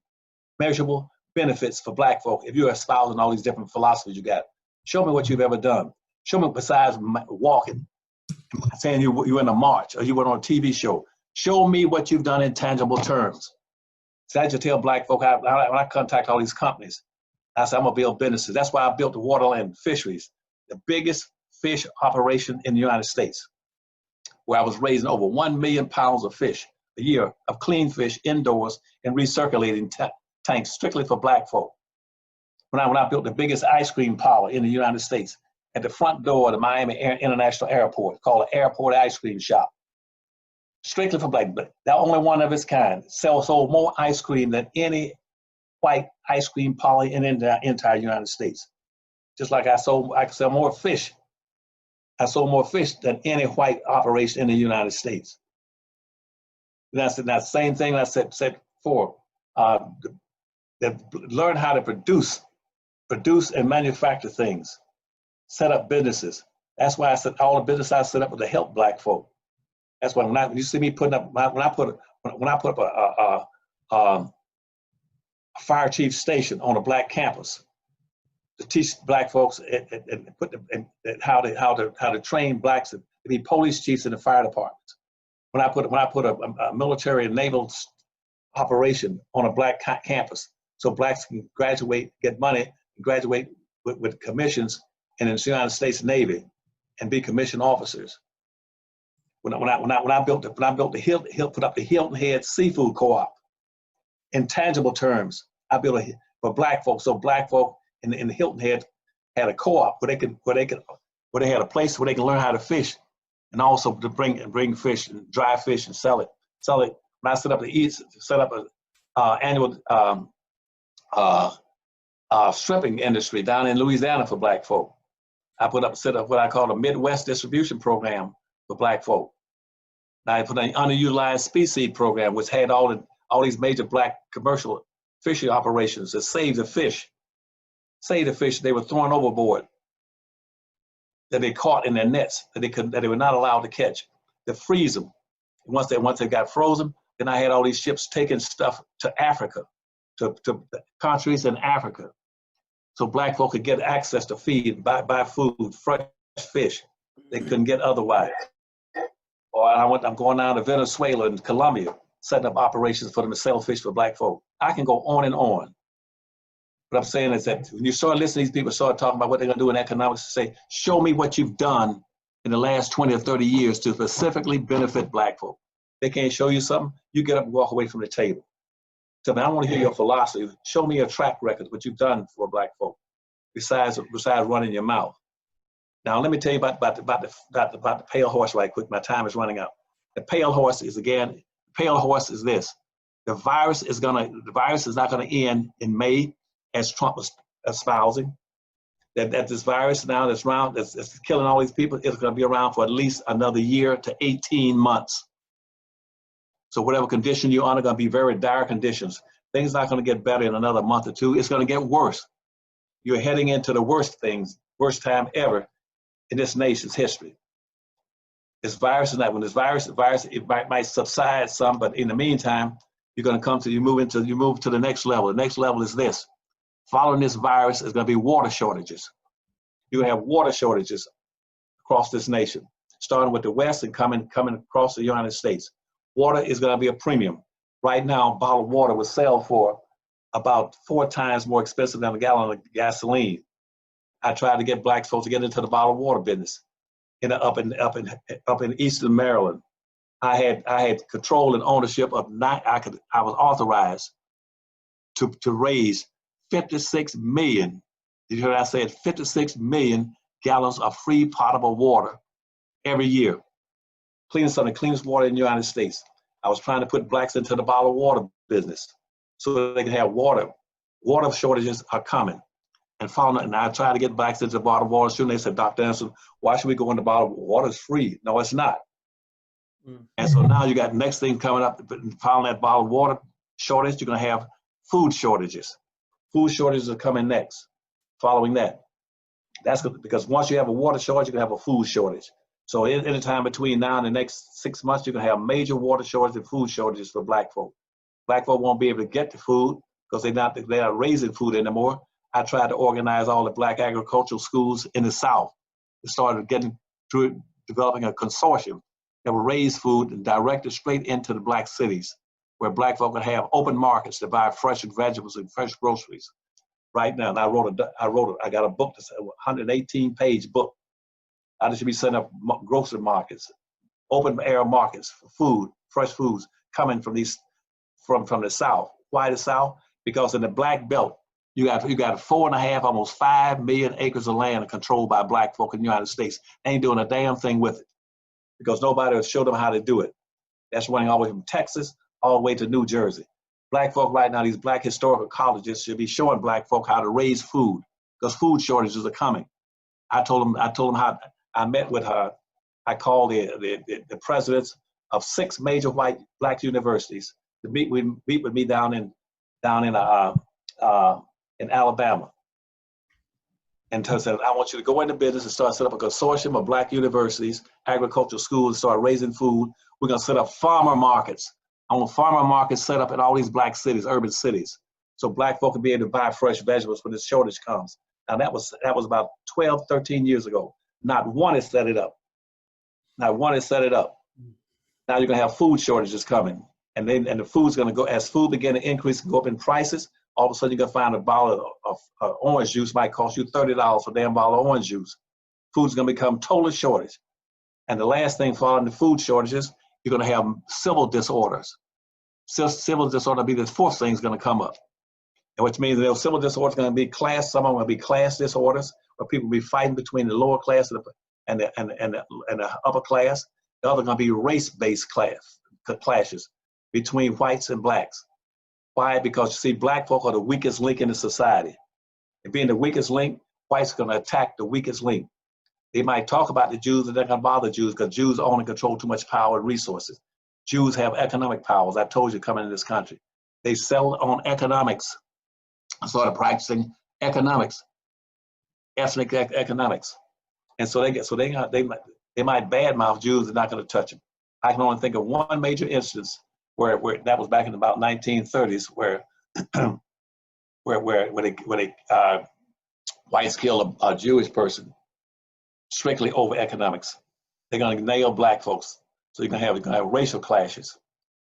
measurable benefits for black folk. If you're espousing all these different philosophies you got, show me what you've ever done. Show me besides walking, saying you were in a march or you went on a TV show. Show me what you've done in tangible terms. So I just tell black folk, when I contact all these companies, I said, I'm gonna build businesses. That's why I built the Waterland Fisheries, the biggest fish operation in the United States, where I was raising over 1 million pounds of fish a year, of clean fish indoors in recirculating tanks strictly for black folk. When I built the biggest ice cream parlor in the United States at the front door of the Miami International Airport, called an airport ice cream shop. Strictly for black, but the only one of its kind. Sold more ice cream than any white ice cream parlor in the entire United States. Just like I could sell more fish. I sold more fish than any white operation in the United States. And that's the same thing I said before. That learn how to produce and manufacture things, set up businesses. That's why I said all the business I set up was to help black folk. That's why when you see me putting up, when I put up a fire chief station on a black campus, to teach black folks and put them and how to train blacks to be police chiefs in the fire departments. When I put a military and naval operation on a black campus, so blacks can graduate, get money, graduate with commissions in the United States Navy, and be commissioned officers. When I built put up the Hilton Head Seafood Co-op, in tangible terms, I built for black folks. So black folk in the Hilton Head had a co-op where they had a place where they can learn how to fish, and also to bring fish and dry fish and sell it. When I set up an annual stripping industry down in Louisiana for black folk. I set up what I call a Midwest distribution program for black folk. Now I put an underutilized species program, which had all these major black commercial fishing operations that saved the fish they were throwing overboard, that they caught in their nets, that they were not allowed to catch, to freeze them. Once they got frozen, then I had all these ships taking stuff to Africa, to countries in Africa, so black folk could get access to feed, buy food, fresh fish they couldn't get otherwise. Or I'm going down to Venezuela and Colombia, setting up operations for them to sell fish for black folk. I can go on and on. What I'm saying is that when you start listening to these people start talking about what they're going to do in economics, say, show me what you've done in the last 20 or 30 years to specifically benefit black folk. They can't show you something, you get up and walk away from the table. So I want to hear your philosophy. Show me your track record, what you've done for black folk, besides running your mouth. Now let me tell you about the pale horse right quick. My time is running out. The pale horse is this. The virus is not gonna end in May, as Trump was espousing. That this virus now that's killing all these people is gonna be around for at least another year to 18 months. So whatever condition you're under, gonna be very dire conditions. Things not gonna get better in another month or two. It's gonna get worse. You're heading into the worst time ever in this nation's history. This virus is not, when this virus, it might subside some, but in the meantime, you're gonna you move to the next level. The next level is this. Following this virus is gonna be water shortages. You're gonna have water shortages across this nation, starting with the West and coming across the United States. Water is gonna be a premium. Right now, bottled water will sell for about 4 times more expensive than a gallon of gasoline. I tried to get black folks to get into the bottled water business. Up in Eastern Maryland, I had control and ownership of I was authorized to raise 56 million. Did you hear what I said? 56 million gallons of free potable water every year. Some of the cleanest water in the United States. I was trying to put blacks into the bottled water business so they can have water. Water shortages are coming. And I tried to get blacks into the bottled water soon. They said, Dr. Anderson, why should we go into bottled water? Water is free. No, it's not. And so now you got next thing coming up, following that bottled water shortage, you're gonna have food shortages. Food shortages are coming next, following that. That's because once you have a water shortage, you're gonna have a food shortage. So in the time between now and the next 6 months, you're gonna have major water shortages and food shortages for black folk. Black folk won't be able to get the food because they're not raising food anymore. I tried to organize all the black agricultural schools in the South. It started developing a consortium that would raise food and direct it straight into the black cities, where black folk would have open markets to buy fresh vegetables and fresh groceries. Right now, and I got a book, that's a 118-page book. I should be setting up grocery markets, open air markets for food, fresh foods coming from the South. Why the South? Because in the Black Belt, you got 4.5, almost 5 million acres of land controlled by black folk in the United States. They ain't doing a damn thing with it because nobody will show them how to do it. That's running all the way from Texas all the way to New Jersey. Black folk right now, these black historical colleges should be showing black folk how to raise food because food shortages are coming. I told them how I met with her. I called the presidents of 6 major black universities to meet with me down in Alabama, and said, I want you to go into business and start setting up a consortium of black universities, agricultural schools, and start raising food. We're gonna set up farmer markets. I want farmer markets set up in all these black cities, urban cities, so black folk can be able to buy fresh vegetables when this shortage comes. Now that was about 12, 13 years ago. Not one has set it up. Not one has set it up. Now you're gonna have food shortages coming, and the food's gonna go as food begin to increase and go up in prices. All of a sudden you're gonna find a bottle of orange juice might cost you $30 for a damn bottle of orange juice. Food's gonna become total shortage. And the last thing following the food shortages, you're gonna have civil disorders. Civil disorder will be the fourth thing is gonna come up. And which means those civil disorders are gonna be class, some of them will be class disorders, where people will be fighting between the lower class and the upper class. The other gonna be race-based clashes between whites and blacks. Why? Because you see, black folk are the weakest link in the society. And being the weakest link, whites are gonna attack the weakest link. They might talk about the Jews, and they're gonna bother Jews because Jews own and control too much power and resources. Jews have economic powers. I told you coming in this country. They settled on economics. I started practicing economics, ethnic economics. And so they might badmouth Jews, they're not gonna touch them. I can only think of one major instance where that was back in about 1930s where whites killed a Jewish person strictly over economics. They're gonna nail black folks. So you're gonna have racial clashes.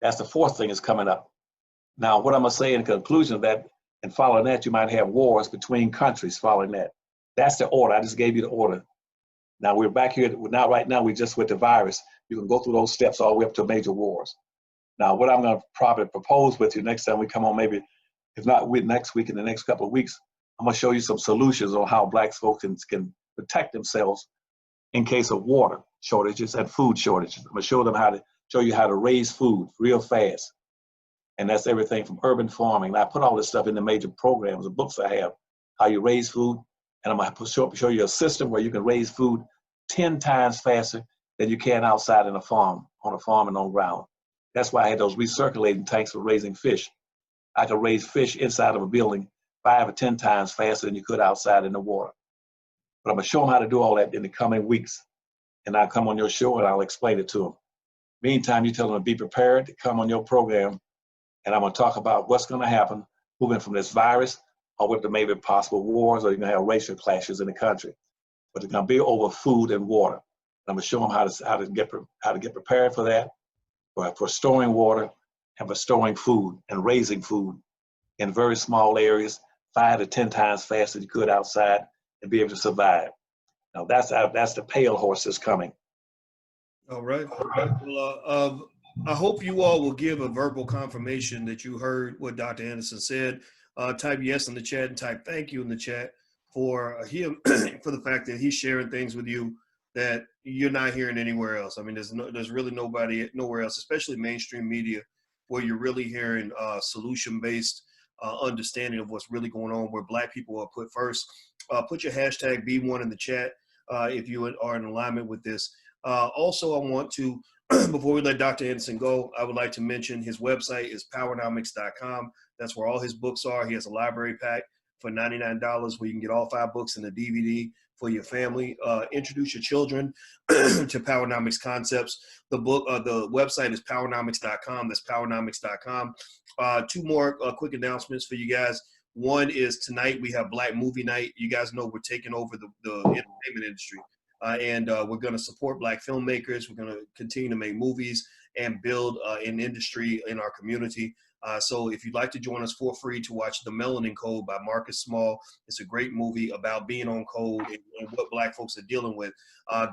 That's the fourth thing is coming up. Now, what I'm gonna say in conclusion of that, and following that, you might have wars between countries following that. That's the order. I just gave you the order. Now we're back here. Now, right now, we just with the virus. You can go through those steps all the way up to major wars. Now, what I'm going to probably propose with you next time we come on, maybe if not next week, in the next couple of weeks, I'm going to show you some solutions on how black folks can protect themselves in case of water shortages and food shortages. I'm going to show you how to raise food real fast. And that's everything from urban farming. And I put all this stuff in the major programs, the books I have, how you raise food. And I'm going to show you a system where you can raise food 10 times faster than you can outside on a farm and on ground. That's why I had those recirculating tanks for raising fish. I could raise fish inside of a building 5 or 10 times faster than you could outside in the water. But I'm going to show them how to do all that in the coming weeks. And I'll come on your show and I'll explain it to them. Meantime, you tell them to be prepared to come on your program. And I'm going to talk about what's going to happen moving from this virus or with the maybe possible wars, or you're going to have racial clashes in the country. But it's going to be over food and water. I'm going to show them how to get prepared for that, for storing water and for storing food and raising food in very small areas, 5 to 10 times faster than you could outside, and be able to survive. Now that's the pale horse that's coming. All right. Well, I hope you all will give a verbal confirmation that you heard what Dr. Anderson said. Type yes in the chat and type thank you in the chat for him for the fact that he's sharing things with you that you're not hearing anywhere else. I mean, there's really nowhere else, especially mainstream media, where you're really hearing solution-based understanding of what's really going on, where black people are put first. Put your hashtag B1 in the chat if you are in alignment with this. Also, I want to, before we let Dr. Anderson go, I would like to mention his website is powernomics.com. That's where all his books are. He has a library pack for $99 where you can get all 5 books in the DVD for your family. Introduce your children to Powernomics concepts. The website is powernomics.com. That's powernomics.com. 2 more quick announcements for you guys. One is tonight we have Black Movie Night. You guys know we're taking over the entertainment industry. And we're going to support black filmmakers. We're going to continue to make movies and build an industry in our community. So if you'd like to join us for free to watch The Melanin Code by Marcus Small, it's a great movie about being on code and what black folks are dealing with.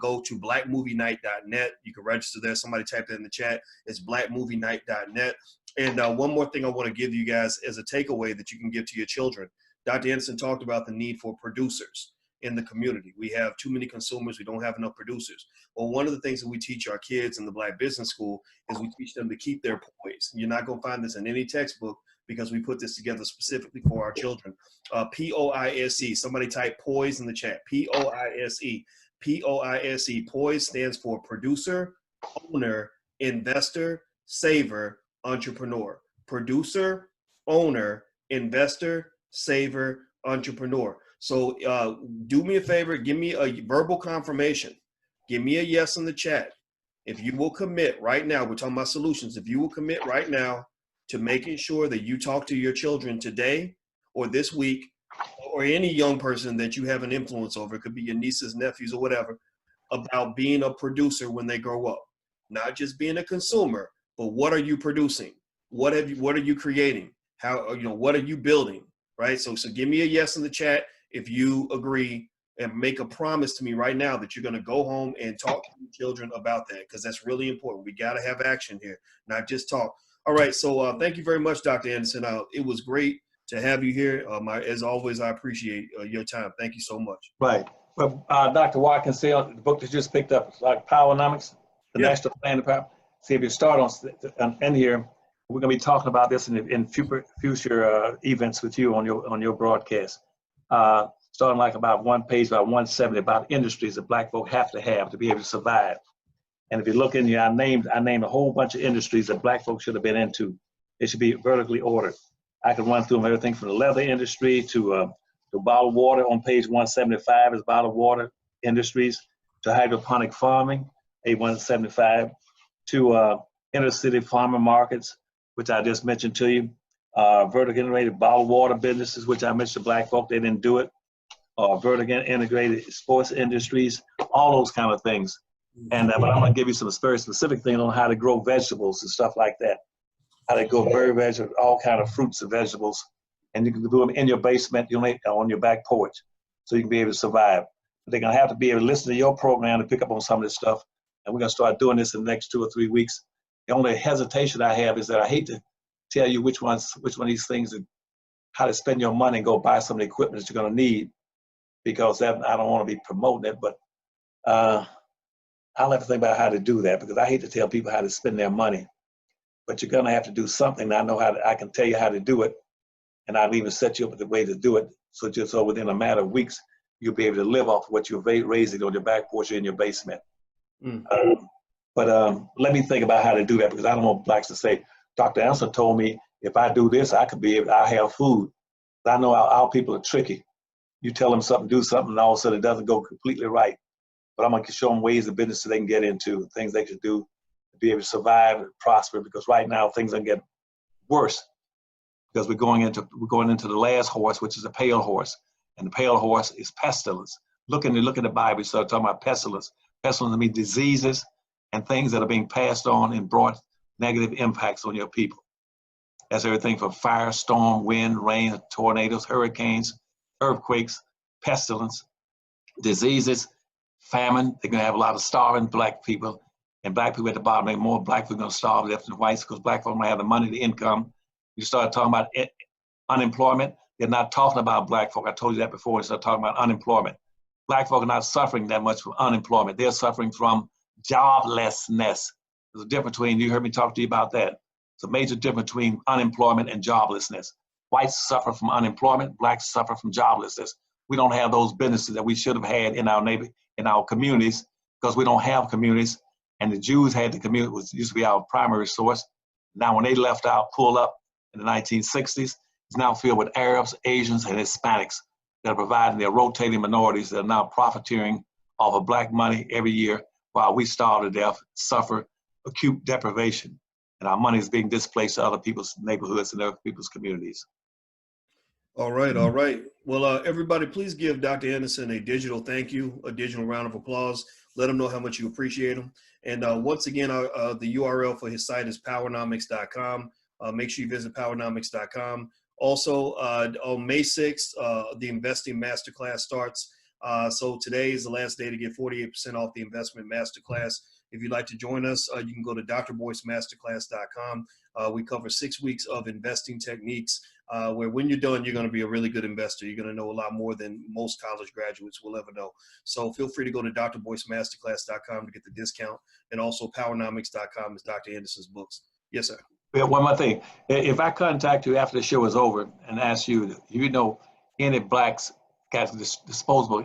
Go to blackmovienight.net. You can register there. Somebody type that in the chat. It's blackmovienight.net. And one more thing I want to give you guys as a takeaway that you can give to your children. Dr. Anderson talked about the need for producers in the community. We have too many consumers. We don't have enough producers. Well, one of the things that we teach our kids in the Black Business School is we teach them to keep their poise. You're not going to find this in any textbook because we put this together specifically for our children. P-O-I-S-E. Somebody type poise in the chat. P-O-I-S-E. P-O-I-S-E. Poise stands for producer, owner, investor, saver, entrepreneur. Producer, owner, investor, saver, entrepreneur. So do me a favor, give me a verbal confirmation. Give me a yes in the chat. If you will commit right now, we're talking about solutions. If you will commit right now to making sure that you talk to your children today or this week or any young person that you have an influence over, it could be your nieces, nephews, or whatever, about being a producer when they grow up. Not just being a consumer, but what are you producing? What are you creating? How, what are you building? Right? So give me a yes in the chat if you agree, and make a promise to me right now that you're going to go home and talk to your children about that, because that's really important. We got to have action here, not just talk. All right. So thank you very much, Dr. Anderson. It was great to have you here. As always, I appreciate your time. Thank you so much. Right. Well, Dr. Watkins, the book that you just picked up, like Powernomics, the National Plan of Power. See, if you start on in here, we're going to be talking about this in future events with you on your broadcast. Starting like about one page, about 170, about industries that Black folk have to be able to survive. And if you look in here, I named a whole bunch of industries that Black folk should have been into. They should be vertically ordered. I can run through them, everything from the leather industry to bottled water. On page 175 is bottled water industries, to hydroponic farming, A175, to inner city farmer markets, which I just mentioned to you, vertically integrated bottled water businesses, which I mentioned to Black folk, they didn't do it. Vertically integrated sports industries, all those kind of things. And but I'm going to give you some very specific things on how to grow vegetables and stuff like that. How to grow very vegetable, all kind of fruits and vegetables, and you can do them in your basement, on your back porch, so you can be able to survive. But they're going to have to be able to listen to your program to pick up on some of this stuff, and we're going to start doing this in the next 2 or 3 weeks. The only hesitation I have is that I hate to tell you which one of these things, how to spend your money and go buy some of the equipment that you're going to need, because I don't want to be promoting it, but I'll have to think about how to do that, because I hate to tell people how to spend their money. But you're going to have to do something. I can tell you how to do it, and I'll even set you up with the way to do it. So within a matter of weeks, you'll be able to live off what you're raising on your back porch or in your basement. But let me think about how to do that, because I don't want Blacks to say, Dr. Anderson told me if I do this, I have food. I know our people are tricky. You tell them something, do something, and all of a sudden it doesn't go completely right. But I'm going to show them ways of business that they can get into, things they can do to be able to survive and prosper, because right now things are going to get worse, because we're going into the last horse, which is a pale horse. And the pale horse is pestilence. Look in the Bible, you start talking about pestilence. Pestilence means diseases and things that are being passed on and brought negative impacts on your people. That's everything from fire, storm, wind, rain, tornadoes, hurricanes, earthquakes, pestilence, diseases, famine. They're going to have a lot of starving Black people, and Black people at the bottom. Maybe more Black people are going to starve left than whites, because Black folk might have the money, the income. You start talking about unemployment. They're not talking about Black folk. I told you that before. They start talking about unemployment. Black folk are not suffering that much from unemployment. They're suffering from joblessness. There's a difference between, you heard me talk to you about that. It's a major difference between unemployment and joblessness. Whites suffer from unemployment. Blacks suffer from joblessness. We don't have those businesses that we should have had in our communities, because we don't have communities. And the Jews had the community, used to be our primary source. Now, when they left out, pulled up in the 1960s, it's now filled with Arabs, Asians, and Hispanics that are providing, their rotating minorities that are now profiteering off of Black money every year, while we starve to death, suffer acute deprivation, and our money is being displaced to other people's neighborhoods and other people's communities. All right, all right. Well, everybody, please give Dr. Anderson a digital thank you, a digital round of applause. Let him know how much you appreciate him. And once again, the URL for his site is powernomics.com. Make sure you visit powernomics.com. Also, on May 6th, the Investing Masterclass starts. So today is the last day to get 48% off the Investment Masterclass. If you'd like to join us, you can go to drboycemasterclass.com. We cover 6 weeks of investing techniques, where when you're done, you're going to be a really good investor. You're going to know a lot more than most college graduates will ever know. So feel free to go to drboycemasterclass.com to get the discount. And also powernomics.com is Dr. Anderson's books. Yes, sir. Yeah, one more thing. If I contact you after the show is over and ask you, any Blacks got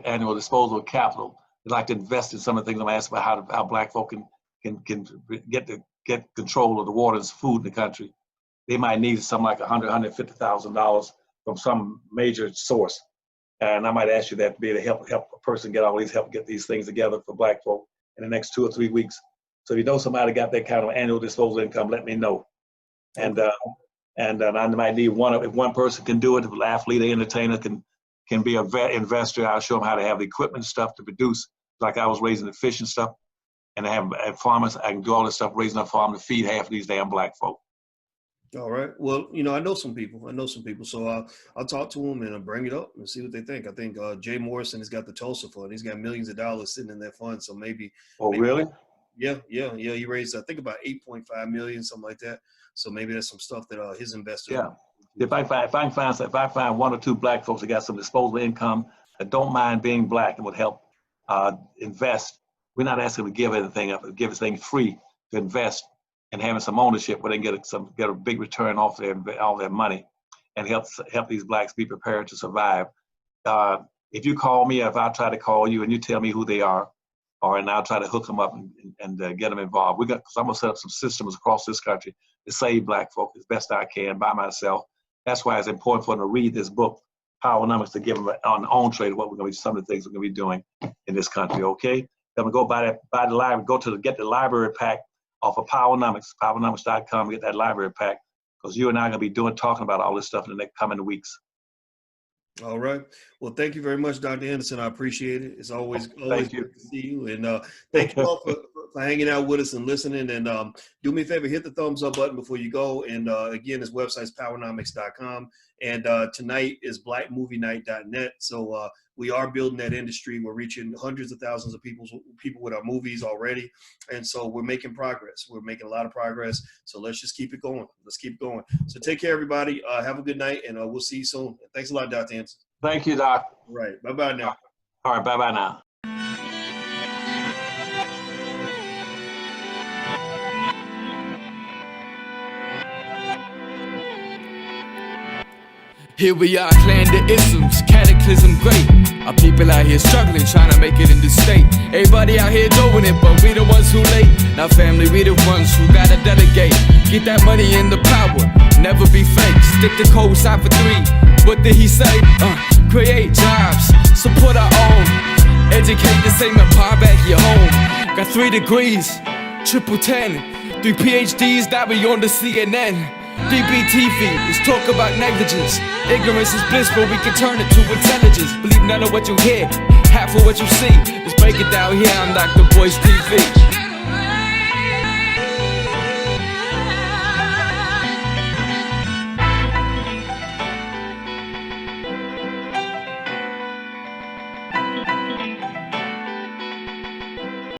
annual disposable capital, they'd like to invest in some of the things I'm asking about, how Black folk can get control of the water and food in the country, they might need something like $150,000 from some major source. And I might ask you that to be able to help a person get these things together for Black folk in the next 2 or 3 weeks. So if you know somebody got that kind of annual disposable income, let me know. And I might need if one person can do it, if an athlete or entertainer can can be an investor. I'll show them how to have the equipment stuff to produce, like I was raising the fish and stuff, and I have farmers. I can do all this stuff, raising a farm to feed half of these damn black folk. All right. Well, you know, I know some people. So I'll talk to them and I'll bring it up and see what they think. I think Jay Morrison has got the Tulsa Fund. He's got millions of dollars sitting in that fund. So maybe. Oh, really? Yeah. He raised, I think, about 8.5 million, something like that. So maybe that's some stuff that his investor. Yeah. If I find one or two black folks that got some disposable income that don't mind being black and would help invest, we're not asking them to give anything up, give us things free to invest and having some ownership where they can get a big return off all their money and help these blacks be prepared to survive. If you call me, if I try to call you and you tell me who they are, and I'll try to hook them up and get them involved. Because I'm gonna set up some systems across this country to save black folk as best I can by myself. That's why it's important for them to read this book, Powernomics, to give them on entree to what we're gonna be, some of the things we're gonna be doing in this country. Okay, I'm gonna go by the library, get the library pack off of Powernomics.com, get that library pack, because you and I are going to be talking about all this stuff in the next coming weeks. All right. Well, thank you very much, Dr. Anderson. I appreciate it. It's always good to see you. And thank you all for hanging out with us and listening. And do me a favor, hit the thumbs up button before you go. And again, his website is powernomics.com. And tonight is blackmovienight.net. So we are building that industry. We're reaching hundreds of thousands of people with our movies already. And so we're making progress. We're making a lot of progress. So let's just keep it going. Let's keep going. So take care, everybody. Have a good night, and we'll see you soon. Thanks a lot, Dr. Anderson. Thank you, Doc. All right. Bye-bye now. All right. Bye-bye now. Here we are, clan the isms, cataclysm great. Our people out here struggling, trying to make it in the state. Everybody out here doing it, but we the ones who late. Now family, we the ones who gotta delegate. Get that money and the power, never be fake. Stick to code, sign for 3. What did he say? Create jobs, support our own. Educate the same empire back your home. Got 3 degrees, triple 10. 3 PhDs, that we on the CNN. BBTV, let's talk about negligence. Ignorance is bliss, but we can turn it to intelligence. Believe none of what you hear, half of what you see. Let's break it down here on Dr. Boy's TV.